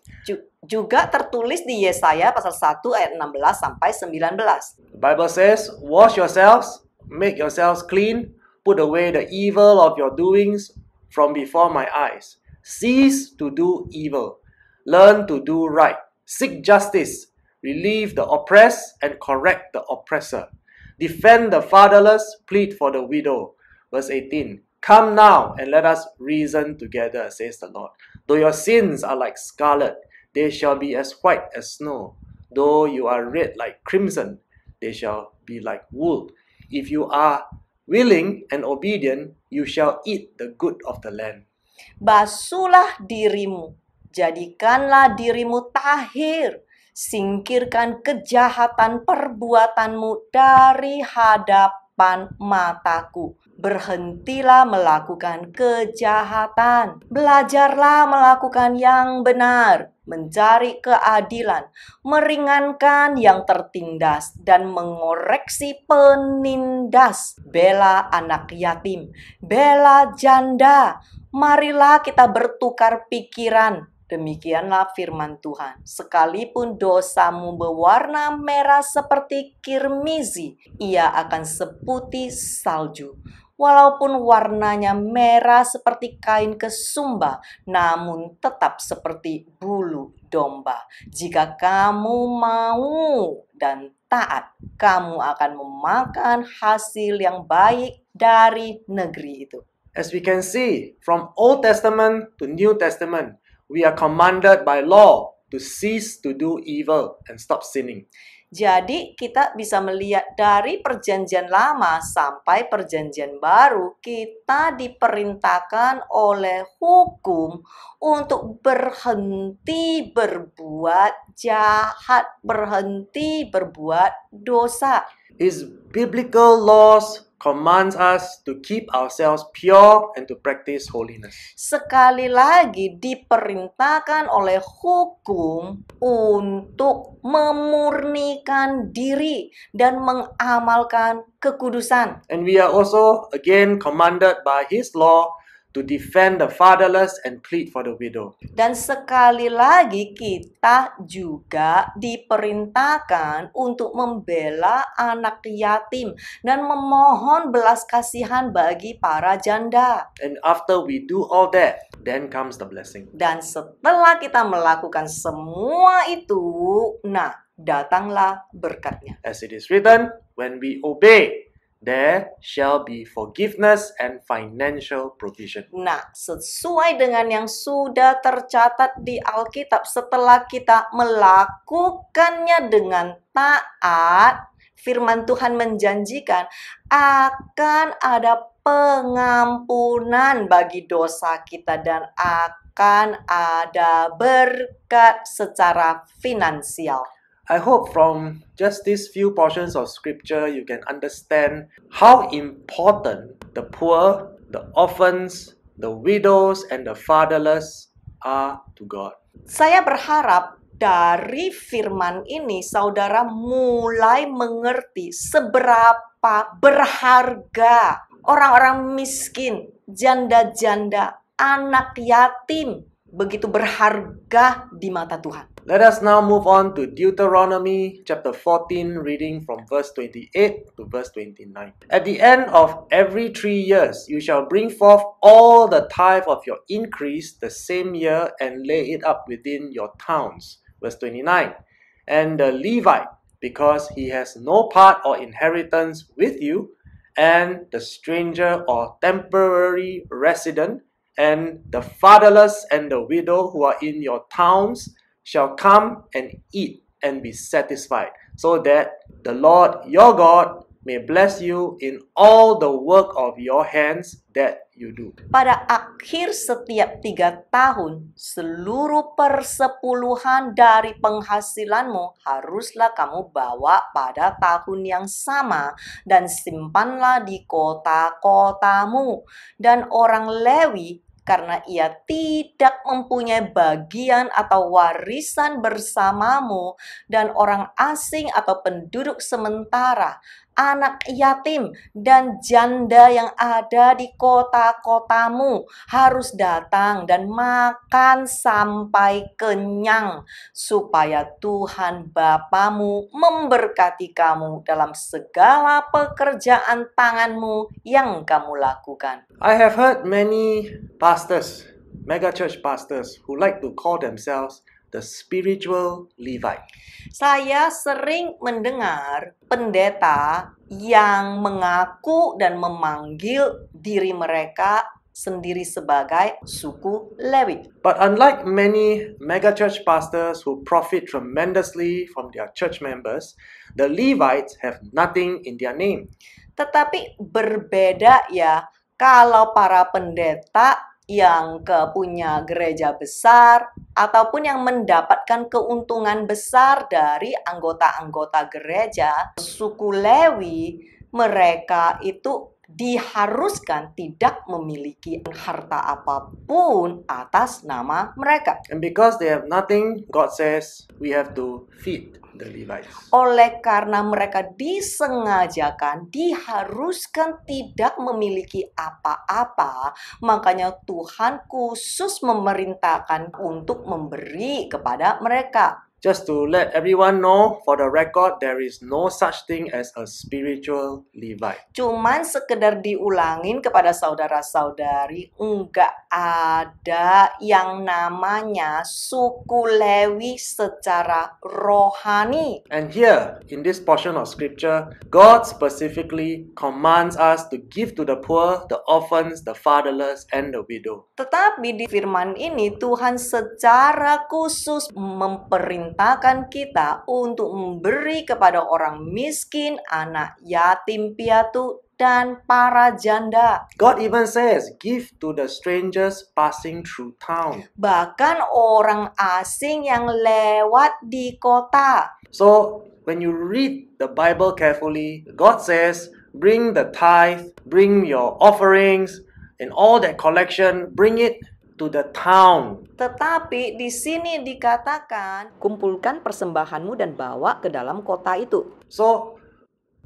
Juga tertulis di Yesaya pasal 1 ayat 16 sampai 19. The Bible says, "Wash yourselves, make yourselves clean, put away the evil of your doings from before my eyes. Cease to do evil, learn to do right, seek justice, relieve the oppressed and correct the oppressor. Defend the fatherless, plead for the widow." Verse 18, "Come now and let us reason together, says the Lord. Though your sins are like scarlet, they shall be as white as snow. Though you are red like crimson, they shall be like wool. If you are willing and obedient, you shall eat the good of the land." Basuhlah dirimu, jadikanlah dirimu tahir, singkirkan kejahatan perbuatanmu dari hadapan mataku. Berhentilah melakukan kejahatan, belajarlah melakukan yang benar, mencari keadilan, meringankan yang tertindas, dan mengoreksi penindas. Bela anak yatim, bela janda. Marilah kita bertukar pikiran. Demikianlah firman Tuhan. Sekalipun dosamu berwarna merah seperti kirmizi, ia akan seputih salju. Walaupun warnanya merah seperti kain kesumba, namun tetap seperti bulu domba. Jika kamu mau dan taat, kamu akan memakan hasil yang baik dari negeri itu. As we can see, from Old Testament to New Testament, we are commanded by law to cease to do evil and stop sinning. Jadi kita bisa melihat dari perjanjian lama sampai perjanjian baru, kita diperintahkan oleh hukum untuk berhenti berbuat jahat, berhenti berbuat dosa. His biblical laws commands us to keep ourselves pure and to practice holiness. Sekali lagi diperintahkan oleh hukum untuk memurnikan diri dan mengamalkan kekudusan. And we are also again commanded by His law to defend the fatherless and plead for the widow. Dan sekali lagi kita juga diperintahkan untuk membela anak yatim dan memohon belas kasihan bagi para janda. And after we do all that, then comes the blessing. Dan setelah kita melakukan semua itu, nah, datanglah berkatnya. As it is written, when we obey, there shall be forgiveness and financial provision. Nah, sesuai dengan yang sudah tercatat di Alkitab, setelah kita melakukannya dengan taat, firman Tuhan menjanjikan akan ada pengampunan bagi dosa kita dan akan ada berkat secara finansial. I hope from just these few portions of scripture you can understand how important the poor, the orphans, the widows, and the fatherless are to God. Saya berharap dari firman ini saudara mulai mengerti seberapa berharga orang-orang miskin, janda-janda, anak yatim, begitu berharga di mata Tuhan. Let us now move on to Deuteronomy chapter 14, reading from verse 28 to verse 29. At the end of every 3 years, you shall bring forth all the tithe of your increase the same year and lay it up within your towns. Verse 29. And the Levite, because he has no part or inheritance with you, and the stranger or temporary resident, and the fatherless and the widow who are in your towns shall come and eat and be satisfied, so that the Lord your God may bless you in all the work of your hands that you do. Pada akhir setiap 3 tahun, seluruh persepuluhan dari penghasilanmu haruslah kamu bawa pada tahun yang sama dan simpanlah di kota-kotamu. Dan orang Lewi, karena ia tidak mempunyai bagian atau warisan bersamamu, dan orang asing atau penduduk sementara, anak yatim dan janda yang ada di kota-kotamu harus datang dan makan sampai kenyang, supaya Tuhan Bapamu memberkati kamu dalam segala pekerjaan tanganmu yang kamu lakukan. I have heard many pastors, mega church pastors, who like to call themselves the spiritual Levite. Saya sering mendengar pendeta yang mengaku dan memanggil diri mereka sendiri sebagai suku Lewi. But unlike many mega church pastors who profit tremendously from their church members, the Levites have nothing in their name. Tetapi berbeda ya, kalau para pendeta yang punya gereja besar ataupun yang mendapatkan keuntungan besar dari anggota-anggota gereja, suku Lewi, mereka itu diharuskan tidak memiliki harta apapun atas nama mereka. And because they have nothing, God says we have to feed the Levites. Oleh karena mereka disengajakan, diharuskan tidak memiliki apa-apa, makanya Tuhan khusus memerintahkan untuk memberi kepada mereka. Just to let everyone know, for the record, there is no such thing as a spiritual Levite. Cuman sekedar diulangin kepada saudara-saudari, enggak ada yang namanya suku Lewi secara rohani. And here, in this portion of scripture, God specifically commands us to give to the poor, the orphans, the fatherless, and the widow. Tetapi di firman ini, Tuhan secara khusus memperintahkan kita untuk memberi kepada orang miskin, anak yatim piatu, dan para janda. God even says, give to the strangers passing through town. Bahkan orang asing yang lewat di kota. So, when you read the Bible carefully, God says, bring the tithe, bring your offerings, and all that collection, bring it to the town. Tetapi di sini dikatakan, kumpulkan persembahanmu dan bawa ke dalam kota itu. So,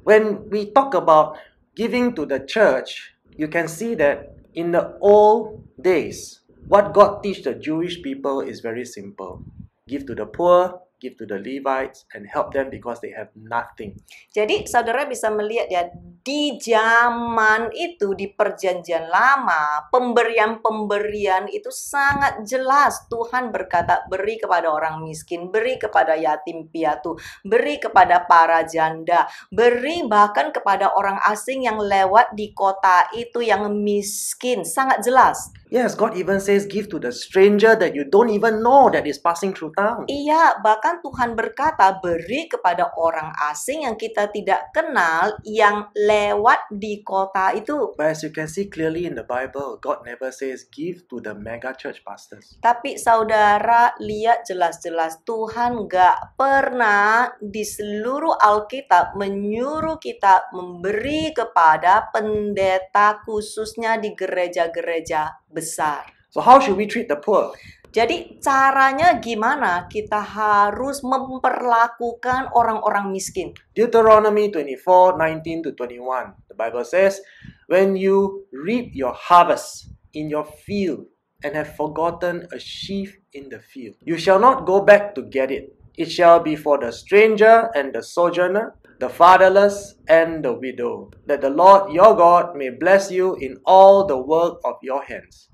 when we talk about giving to the church, you can see that In the old days, what God teach the Jewish people is very simple. Give to the poor, give to the Levites, and help them because they have nothing. Jadi saudara bisa melihat ya, di zaman itu, di perjanjian lama, pemberian-pemberian itu sangat jelas. Tuhan berkata, beri kepada orang miskin, beri kepada yatim piatu, beri kepada para janda, beri bahkan kepada orang asing yang lewat di kota itu yang miskin. Sangat jelas. Yes, God even says give to the stranger that you don't even know that is passing through town. Iya, bahkan Tuhan berkata, beri kepada orang asing yang kita tidak kenal yang lewat di kota itu. But as you can see clearly in the Bible, God never says give to the mega church pastors. Tapi saudara lihat jelas-jelas Tuhan gak pernah di seluruh Alkitab menyuruh kita memberi kepada pendeta khususnya di gereja-gereja besar. So how should we treat the poor? Jadi caranya gimana kita harus memperlakukan orang-orang miskin? Deuteronomy 24:19 to 21. The Bible says, when you reap your harvest in your field and have forgotten a sheaf in the field, you shall not go back to get it. It shall be for the stranger and the sojourner, the fatherless and the widow, that the Lord your God may bless you in all the work of your hands.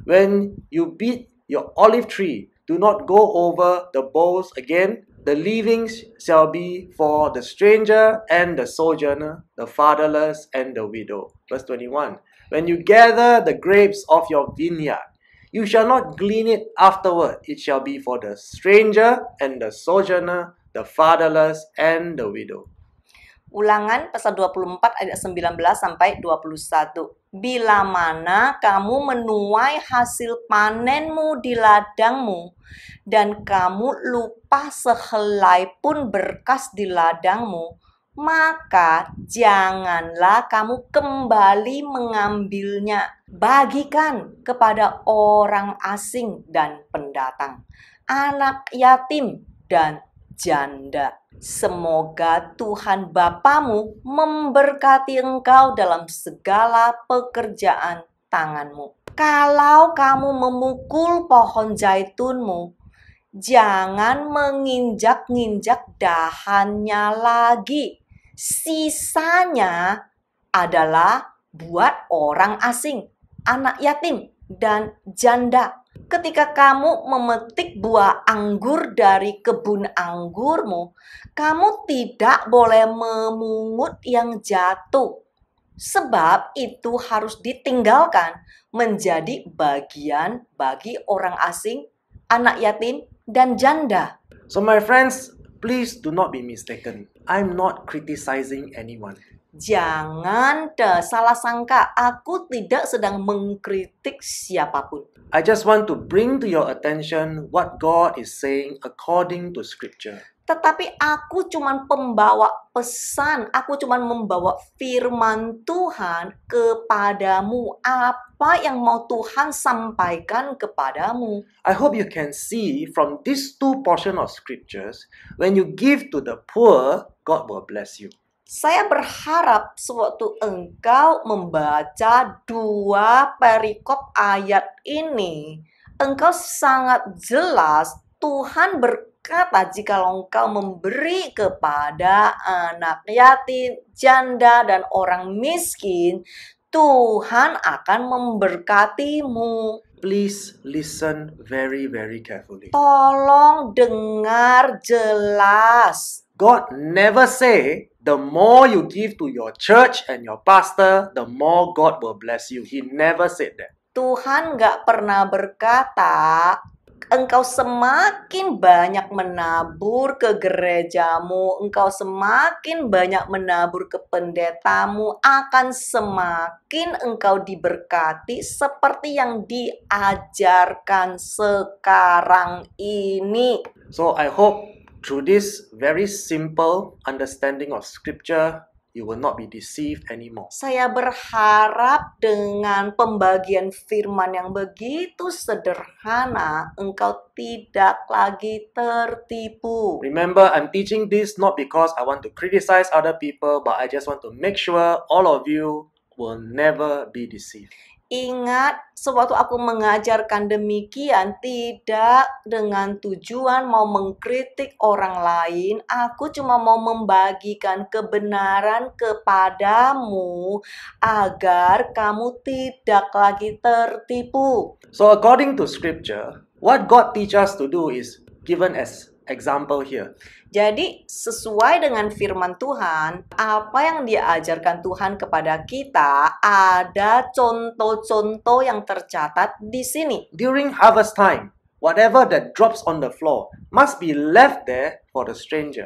When you beat your olive tree, do not go over the boughs again. The leavings shall be for the stranger and the sojourner, the fatherless and the widow. Verse 21. When you gather the grapes of your vineyard, you shall not glean it afterward. It shall be for the stranger and the sojourner, the fatherless and the widow. Ulangan pasal 24 ayat 19 sampai 21. Bila mana kamu menuai hasil panenmu di ladangmu, dan kamu lupa sehelai pun berkas di ladangmu, maka janganlah kamu kembali mengambilnya. Bagikan kepada orang asing dan pendatang, anak yatim dan janda. Semoga Tuhan Bapamu memberkati engkau dalam segala pekerjaan tanganmu. Kalau kamu memukul pohon zaitunmu, jangan menginjak-injak dahannya lagi. Sisanya adalah buat orang asing, anak yatim, dan janda. Ketika kamu memetik buah anggur dari kebun anggurmu, kamu tidak boleh memungut yang jatuh, sebab itu harus ditinggalkan menjadi bagian bagi orang asing, anak yatim, dan janda. So my friends, please do not be mistaken. I'm not criticizing anyone. Jangan salah sangka, aku tidak sedang mengkritik siapapun. I just want to bring to your attention what God is saying according to Scripture. Tetapi aku cuman pembawa pesan, aku cuman membawa firman Tuhan kepadamu. Apa yang mau Tuhan sampaikan kepadamu? I hope you can see from these two portions of Scriptures, when you give to the poor, God will bless you. Saya berharap sewaktu engkau membaca dua perikop ayat ini, engkau sangat jelas Tuhan berkata jikalau engkau memberi kepada anak yatim, janda, dan orang miskin, Tuhan akan memberkatimu. Please listen very, very carefully. Tolong dengar jelas. God never say, the more you give to your church and your pastor, the more God will bless you. He never said that. Tuhan gak pernah berkata, engkau semakin banyak menabur ke gerejamu, engkau semakin banyak menabur ke pendetamu, akan semakin engkau diberkati seperti yang diajarkan sekarang ini. So I hope through this very simple understanding of Scripture, you will not be deceived anymore. Saya berharap dengan pembagian firman yang begitu sederhana, engkau tidak lagi tertipu. Remember, I'm teaching this not because I want to criticize other people, but I just want to make sure all of you will never be deceived. Ingat, sewaktu aku mengajarkan demikian, tidak dengan tujuan mau mengkritik orang lain, aku cuma mau membagikan kebenaran kepadamu agar kamu tidak lagi tertipu. So according to scripture, what God teach us to do is given as example here. Jadi, sesuai dengan firman Tuhan, apa yang diajarkan Tuhan kepada kita, ada contoh-contoh yang tercatat di sini. During harvest time, whatever that drops on the floor must be left there for the stranger.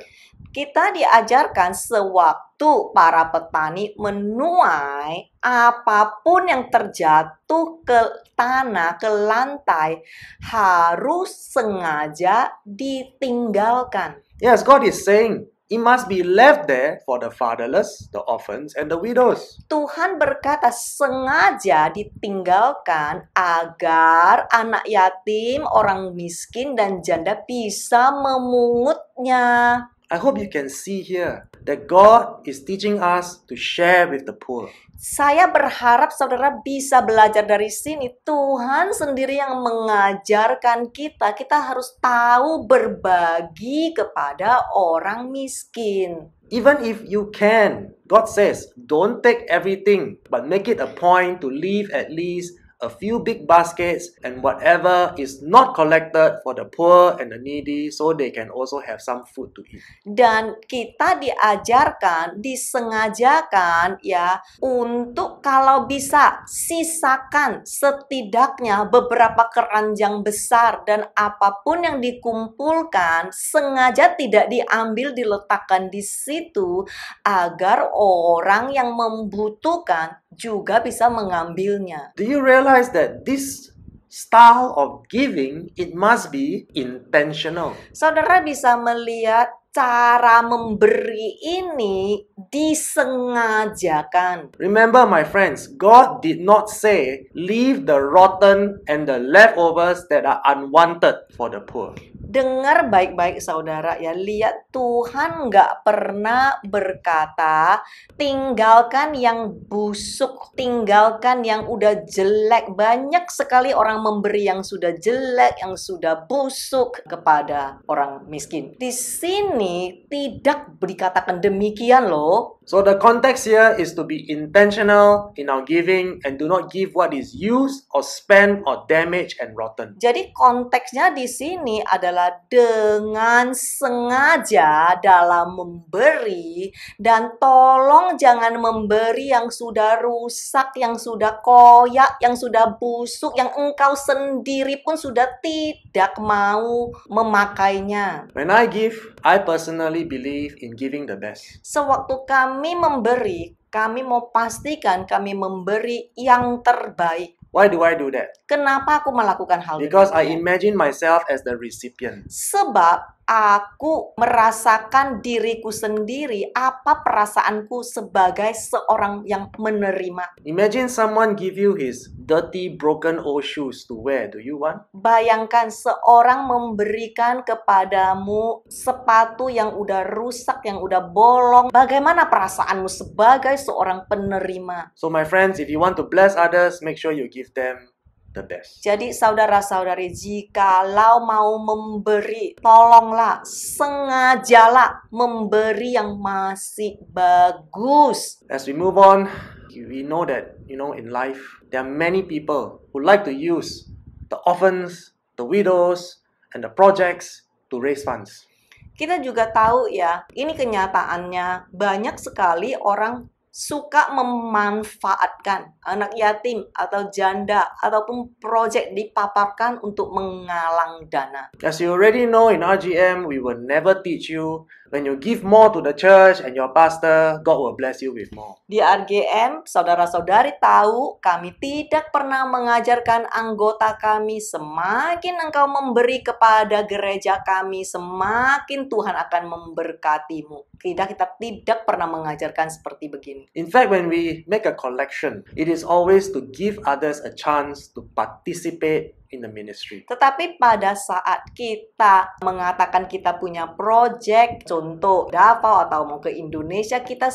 Kita diajarkan sewaktu para petani menuai, apapun yang terjatuh ke tanah, ke lantai, harus sengaja ditinggalkan. Yes, God is saying it must be left there for the fatherless, the orphans, and the widows. Tuhan berkata sengaja ditinggalkan agar anak yatim, orang miskin, dan janda bisa memungutnya. I hope you can see here that God is teaching us to share with the poor. Saya berharap saudara bisa belajar dari sini. Tuhan sendiri yang mengajarkan kita. Kita harus tahu berbagi kepada orang miskin. Even if you can, God says, don't take everything, but make it a point to leave at least a few big baskets and whatever is not collected for the poor and the needy so they can also have some food to eat. Dan kita diajarkan, disengajakan ya untuk kalau bisa sisakan setidaknya beberapa keranjang besar dan apapun yang dikumpulkan sengaja tidak diambil diletakkan di situ agar orang yang membutuhkan juga bisa mengambilnya. Do you realize that this style of giving, it must be intentional? Saudara bisa melihat cara memberi ini disengajakan. Remember, my friends, God did not say, leave the rotten and the leftovers that are unwanted for the poor. Dengar baik-baik saudara ya, lihat Tuhan nggak pernah berkata tinggalkan yang busuk, tinggalkan yang udah jelek. Banyak sekali orang memberi yang sudah jelek, yang sudah busuk kepada orang miskin. Di sini tidak dikatakan demikian loh. So the context here is to be intentional in our giving and do not give what is used or spent or damaged and rotten. Jadi konteksnya di sini adalah dengan sengaja dalam memberi, dan tolong jangan memberi yang sudah rusak, yang sudah koyak, yang sudah busuk, yang engkau sendiri pun sudah tidak mau memakainya. When I give, I personally believe in giving the best. Sewaktu kami memberi, kami mau pastikan kami memberi yang terbaik. Why do I do that? Kenapa aku melakukan hal Because I demikian? imagine myself as the recipient. Sebab aku merasakan diriku sendiri, apa perasaanku sebagai seorang yang menerima. Imagine someone give you his dirty, broken old shoes to wear. Do you want? Bayangkan seorang memberikan kepadamu sepatu yang udah rusak, yang udah bolong. Bagaimana perasaanmu sebagai seorang penerima? So my friends, if you want to bless others, make sure you give them the best. Jadi saudara-saudari, jikalau mau memberi, tolonglah, sengajalah memberi yang masih bagus. As we move on, we know that, in life, there are many people who like to use the orphans, the widows, and the projects to raise funds. Kita juga tahu ya, ini kenyataannya banyak sekali orang suka memanfaatkan anak yatim atau janda ataupun proyek dipaparkan untuk menggalang dana. As you already know, in RGM, we will never teach you when you give more to the church and your pastor, God will bless you with more. Di RGM, saudara-saudari tahu, kami tidak pernah mengajarkan anggota kami semakin engkau memberi kepada gereja kami, semakin Tuhan akan memberkatimu. Kita tidak pernah mengajarkan seperti begini. In fact, when we make a collection, it is always to give others a chance to participate in the ministry. Tetapi pada saat kita mengatakan kita punya project, contoh Davao atau mau ke Indonesia, kita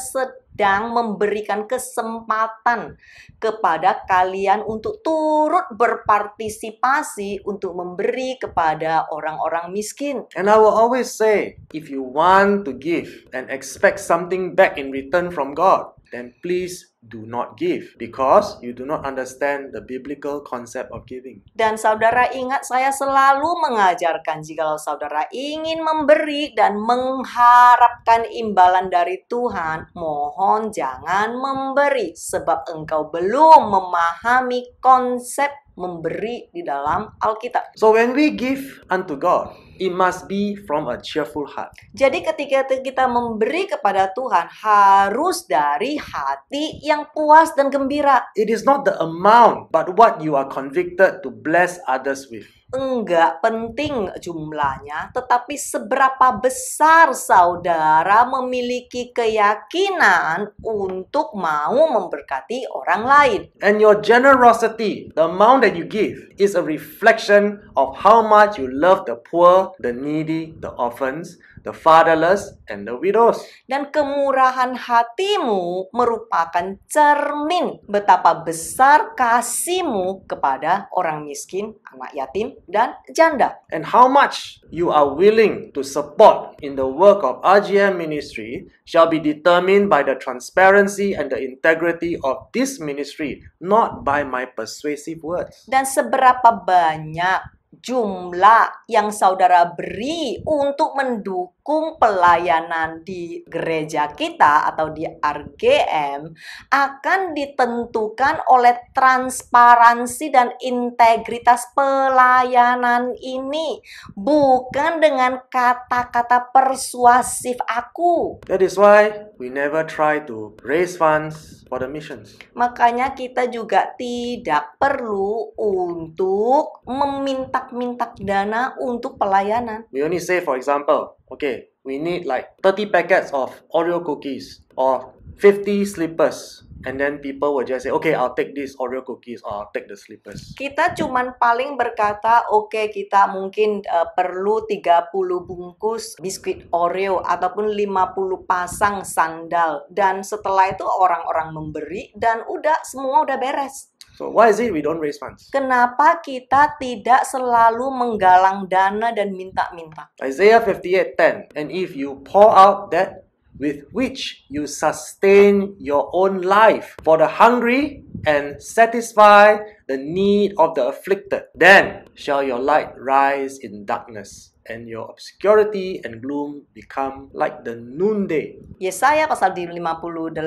sedang memberikan kesempatan kepada kalian untuk turut berpartisipasi untuk memberi kepada orang-orang miskin. And I will always say, if you want to give and expect something back in return from God, then please do not give because you do not understand the biblical concept of giving. Dan saudara ingat, saya selalu mengajarkan jikalau saudara ingin memberi dan mengharapkan imbalan dari Tuhan, mohon jangan memberi sebab engkau belum memahami konsep memberi di dalam Alkitab. So when we give unto God, it must be from a cheerful heart. Jadi ketika kita memberi kepada Tuhan harus dari hati yang puas dan gembira. It is not the amount, but what you are convicted to bless others with. Enggak penting jumlahnya, tetapi seberapa besar saudara memiliki keyakinan untuk mau memberkati orang lain. And your generosity, the amount that you give, is a reflection of how much you love the poor, the needy, the orphans, the fatherless, and the widows. Dan kemurahan hatimu merupakan cermin betapa besar kasihmu kepada orang miskin, anak yatim, dan janda. And how much you are willing to support in the work of RGM ministry shall be determined by the transparency and the integrity of this ministry, not by my persuasive words. Dan seberapa banyak jumlah yang saudara beri untuk mendukung pelayanan di gereja kita atau di RGM akan ditentukan oleh transparansi dan integritas pelayanan ini, bukan dengan kata-kata persuasif aku. That is why we never try to raise funds for the missions. Makanya kita juga tidak perlu untuk meminta dana untuk pelayanan. We only say, for example, okay, we need like 30 packets of Oreo cookies or 50 slippers. And then people will just say, okay, I'll take these Oreo cookies or I'll take the slippers. Kita cuman paling berkata, oke, kita mungkin perlu 30 bungkus biskuit Oreo ataupun 50 pasang sandal. Dan setelah itu orang-orang memberi dan udah, semua udah beres. So why is it we don't raise funds? Kenapa kita tidak selalu menggalang dana dan minta-minta? Isaiah 58:10. And if you pour out that with which you sustain your own life for the hungry and satisfy the need of the afflicted, then shall your light rise in darkness, and your obscurity and gloom become like the noonday. Yesaya pasal 58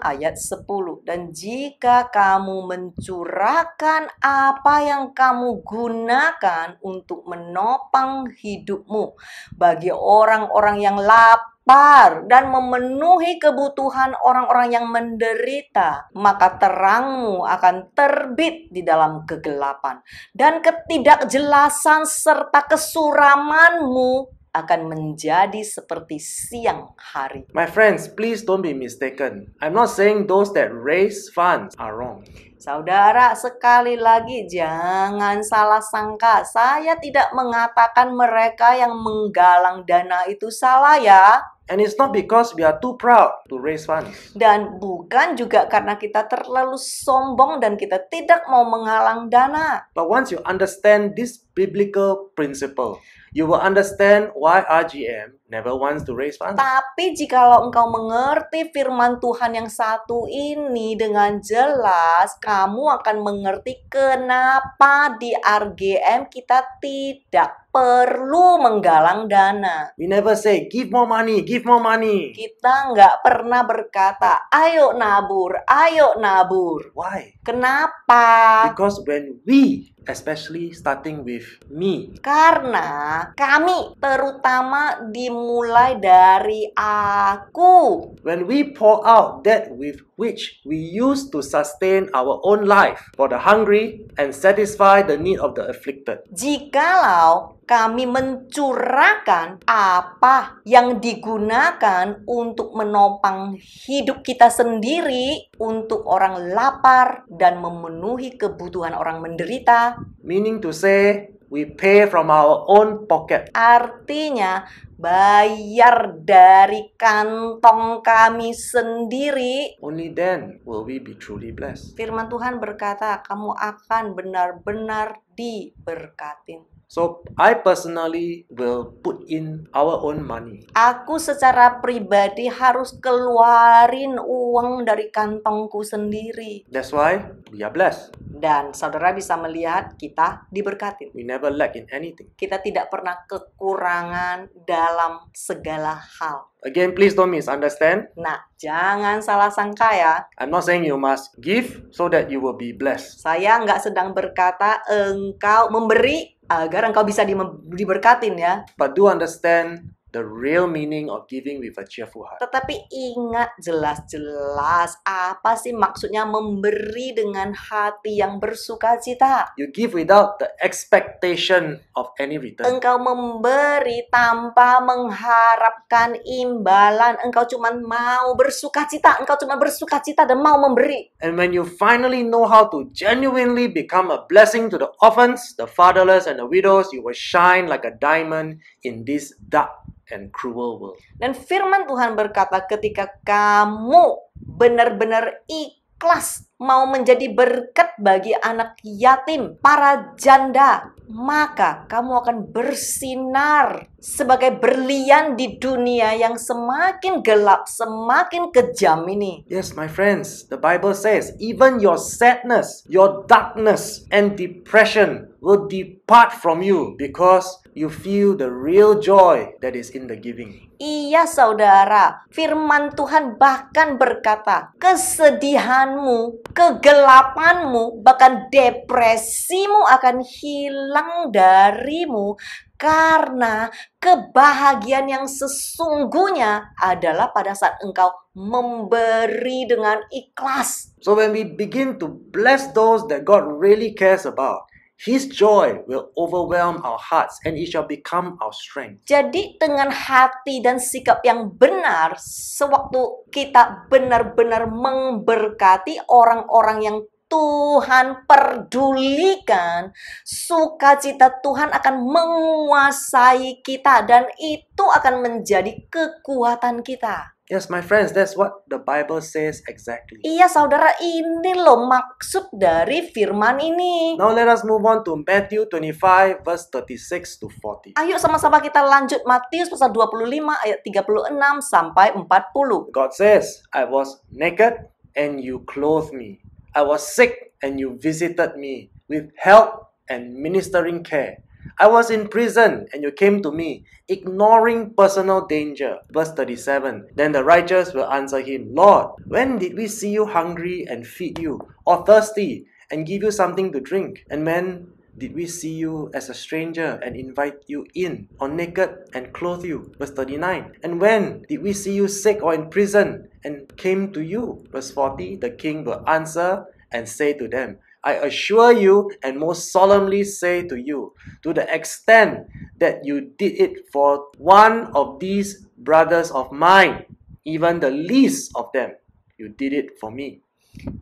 ayat 10. Dan jika kamu mencurahkan apa yang kamu gunakan untuk menopang hidupmu bagi orang-orang yang lapar dan memenuhi kebutuhan orang-orang yang menderita, maka terangmu akan terbit di dalam kegelapan, dan ketidakjelasan serta kesuramanmu akan menjadi seperti siang hari. My friends, please don't be mistaken. I'm not saying those that raise funds are wrong. Saudara, sekali lagi jangan salah sangka. Saya tidak mengatakan mereka yang menggalang dana itu salah ya. And it's not because we are too proud to raise funds. Dan bukan juga karena kita terlalu sombong dan kita tidak mau menggalang dana. But once you understand this biblical principle, you will understand why RGM never wants to raise funds. Tapi jikalau engkau mengerti firman Tuhan yang satu ini dengan jelas, kamu akan mengerti kenapa di RGM kita tidak perlu menggalang dana. We never say, give more money, give more money. Kita nggak pernah berkata, ayo nabur, ayo nabur. Why? Kenapa? Because when we, especially starting with me, Karena kami, terutama dimulai dari aku. when we pour out that with which we use to sustain our own life for the hungry and satisfy the need of the afflicted, Jikalau kami mencurahkan apa yang digunakan untuk menopang hidup kita sendiri untuk orang lapar dan memenuhi kebutuhan orang menderita, meaning to say, we pay from our own pocket. artinya bayar dari kantong kami sendiri, only then will we be truly blessed. firman Tuhan berkata, kamu akan benar-benar diberkatin. So I personally will put in our own money. Aku secara pribadi harus keluarin uang dari kantongku sendiri. That's why we are blessed. Dan saudara bisa melihat kita diberkatin. We never lack in anything. Kita tidak pernah kekurangan dalam segala hal. Again, please don't misunderstand. Nah, jangan salah sangka ya. I'm not saying you must give so that you will be blessed. Saya nggak sedang berkata engkau memberi agar engkau bisa diberkatin ya. But do understand the real meaning of giving with a cheerful heart. Tetapi ingat jelas-jelas apa sih maksudnya memberi dengan hati yang bersukacita. You give without the expectation of any return. Engkau memberi tanpa mengharapkan imbalan. Engkau cuma mau bersukacita. Engkau cuma bersukacita dan mau memberi. And when you finally know how to genuinely become a blessing to the orphans, the fatherless, and the widows, you will shine like a diamond in this dark and cruel world. Dan firman Tuhan berkata ketika kamu benar-benar ikhlas mau menjadi berkat bagi anak yatim, para janda, maka kamu akan bersinar sebagai berlian di dunia yang semakin gelap, semakin kejam ini. Yes, my friends, the Bible says, even your sadness, your darkness, and depression will depart from you because you feel the real joy that is in the giving. Iya saudara, firman Tuhan bahkan berkata, kesedihanmu, kegelapanmu, bahkan depresimu akan hilang darimu karena kebahagiaan yang sesungguhnya adalah pada saat engkau memberi dengan ikhlas. So when we begin to bless those that God really cares about, His joy will overwhelm our hearts and it shall become our strength. Jadi dengan hati dan sikap yang benar, sewaktu kita benar-benar memberkati orang-orang yang Tuhan perdulikan, sukacita Tuhan akan menguasai kita dan itu akan menjadi kekuatan kita. Yes, my friends, that's what the Bible says exactly. Iya saudara, ini loh maksud dari firman ini. Now let us move on to Matthew 25 verse 36 to 40. Ayo sama-sama kita lanjut Matius pasal 25 ayat 36 sampai 40. God says, I was naked and you clothed me. I was sick and you visited me with help and ministering care. I was in prison and you came to me, ignoring personal danger. Verse 37. Then the righteous will answer him, Lord, when did we see you hungry and feed you, or thirsty and give you something to drink? And when did we see you as a stranger and invite you in, or naked and clothe you? Verse 39. And when did we see you sick or in prison and came to you? Verse 40. The king will answer and say to them, I assure you and most solemnly say to you, to the extent that you did it for one of these brothers of mine, even the least of them, you did it for me.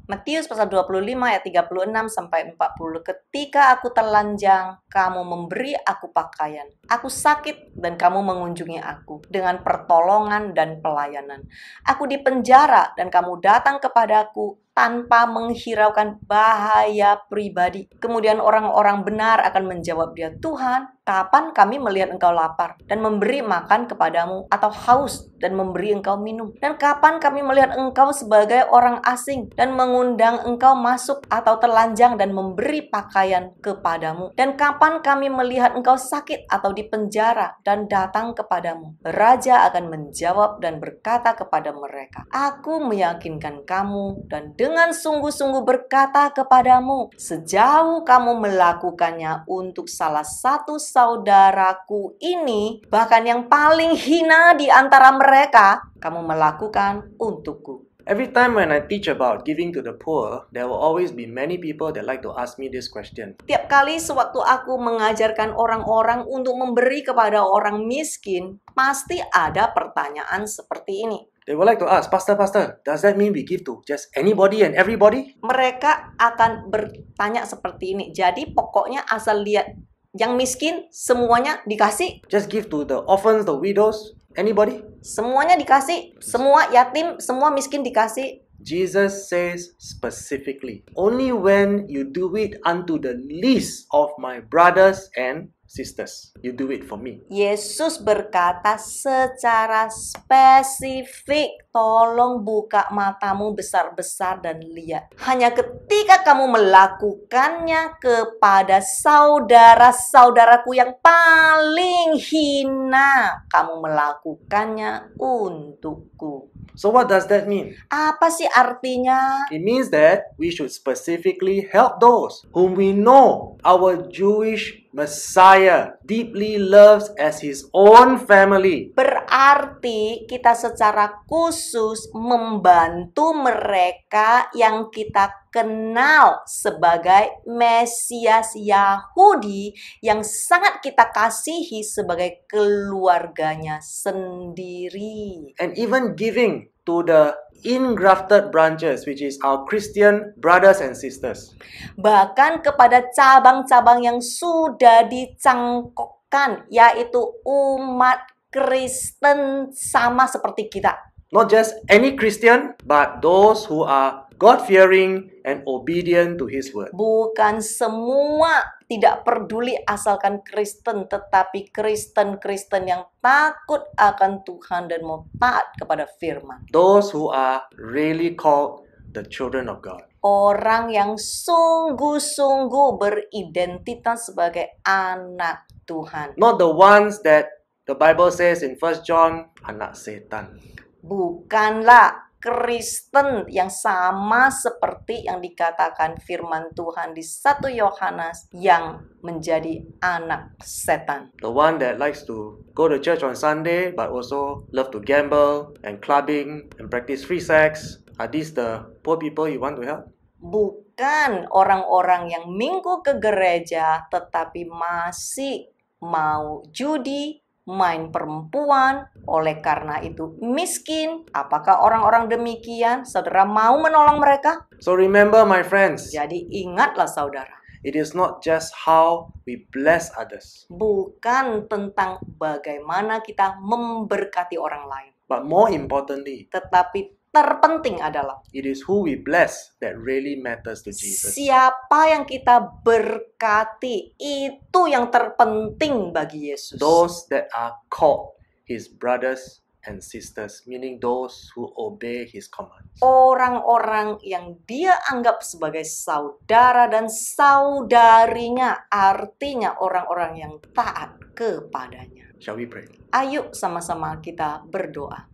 Matius pasal 25 ayat 36 sampai 40. Ketika aku telanjang, kamu memberi aku pakaian. Aku sakit dan kamu mengunjungi aku dengan pertolongan dan pelayanan. Aku di penjara dan kamu datang kepadaku tanpa menghiraukan bahaya pribadi. Kemudian orang-orang benar akan menjawab dia, Tuhan, kapan kami melihat engkau lapar dan memberi makan kepadamu, atau haus dan memberi engkau minum? Dan kapan kami melihat engkau sebagai orang asing dan mengundang engkau masuk, atau telanjang dan memberi pakaian kepadamu? Dan kapan kami melihat engkau sakit atau di penjara dan datang kepadamu? Raja akan menjawab dan berkata kepada mereka, Aku meyakinkan kamu dan dengan sungguh-sungguh berkata kepadamu, sejauh kamu melakukannya untuk salah satu saudaraku ini, bahkan yang paling hina di antara mereka, kamu melakukan untukku. Every time when I teach about giving to the poor, there will always be many people that like to ask me this question. Tiap kali sewaktu aku mengajarkan orang-orang untuk memberi kepada orang miskin, pasti ada pertanyaan seperti ini. They would like to ask, Pastor, does that mean we give to just anybody and everybody? Mereka akan bertanya seperti ini. Jadi pokoknya asal lihat Yang miskin semuanya dikasih, Just give to the orphans, the widows, anybody? semuanya dikasih, semua yatim, semua miskin dikasih. Jesus says specifically, only when you do it unto the least of my brothers and sisters, you do it for me. Yesus berkata secara spesifik, tolong buka matamu besar-besar dan lihat. Hanya ketika kamu melakukannya kepada saudara-saudaraku yang paling hina, kamu melakukannya untukku. So what does that mean? Apa sih artinya? It means that we should specifically help those whom we know our Jewish Messiah deeply loves as his own family. Berarti kita secara khusus membantu mereka yang kita kenal sebagai Mesias Yahudi yang sangat kita kasihi sebagai keluarganya sendiri. And even giving to the ingrafted branches, which is our Christian brothers and sisters. Bahkan kepada cabang-cabang yang sudah dicangkokkan, yaitu umat Kristen sama seperti kita. Not just any Christian, but those who are God-fearing and obedient to his word. Bukan semua, tidak peduli asalkan Kristen, tetapi Kristen-Kristen yang takut akan Tuhan dan mau taat kepada firman. Those who are really called the children of God. Orang yang sungguh-sungguh beridentitas sebagai anak Tuhan. Not the ones that the Bible says in 1 John, anak setan. Bukanlah Kristen yang sama seperti yang dikatakan firman Tuhan di 1 Yohanes yang menjadi anak setan. The one that likes to go to church on Sunday but also love to gamble and clubbing and practice free sex. Are these the poor people you want to help? Bukan orang-orang yang minggu ke gereja tetapi masih mau judi, main perempuan, oleh karena itu miskin. Apakah orang-orang demikian saudara mau menolong mereka? So remember, my friends, Jadi ingatlah saudara, it is not just how we bless others, bukan tentang bagaimana kita memberkati orang lain, but more importantly, tetapi terpenting adalah it is who we bless that really matters to Jesus. siapa yang kita berkati, itu yang terpenting bagi Yesus. Those that are called his brothers and sisters, meaning those who obey his commands. Orang-orang yang dia anggap sebagai saudara dan saudarinya, artinya orang-orang yang taat kepadanya. Shall we pray? Ayo sama-sama kita berdoa.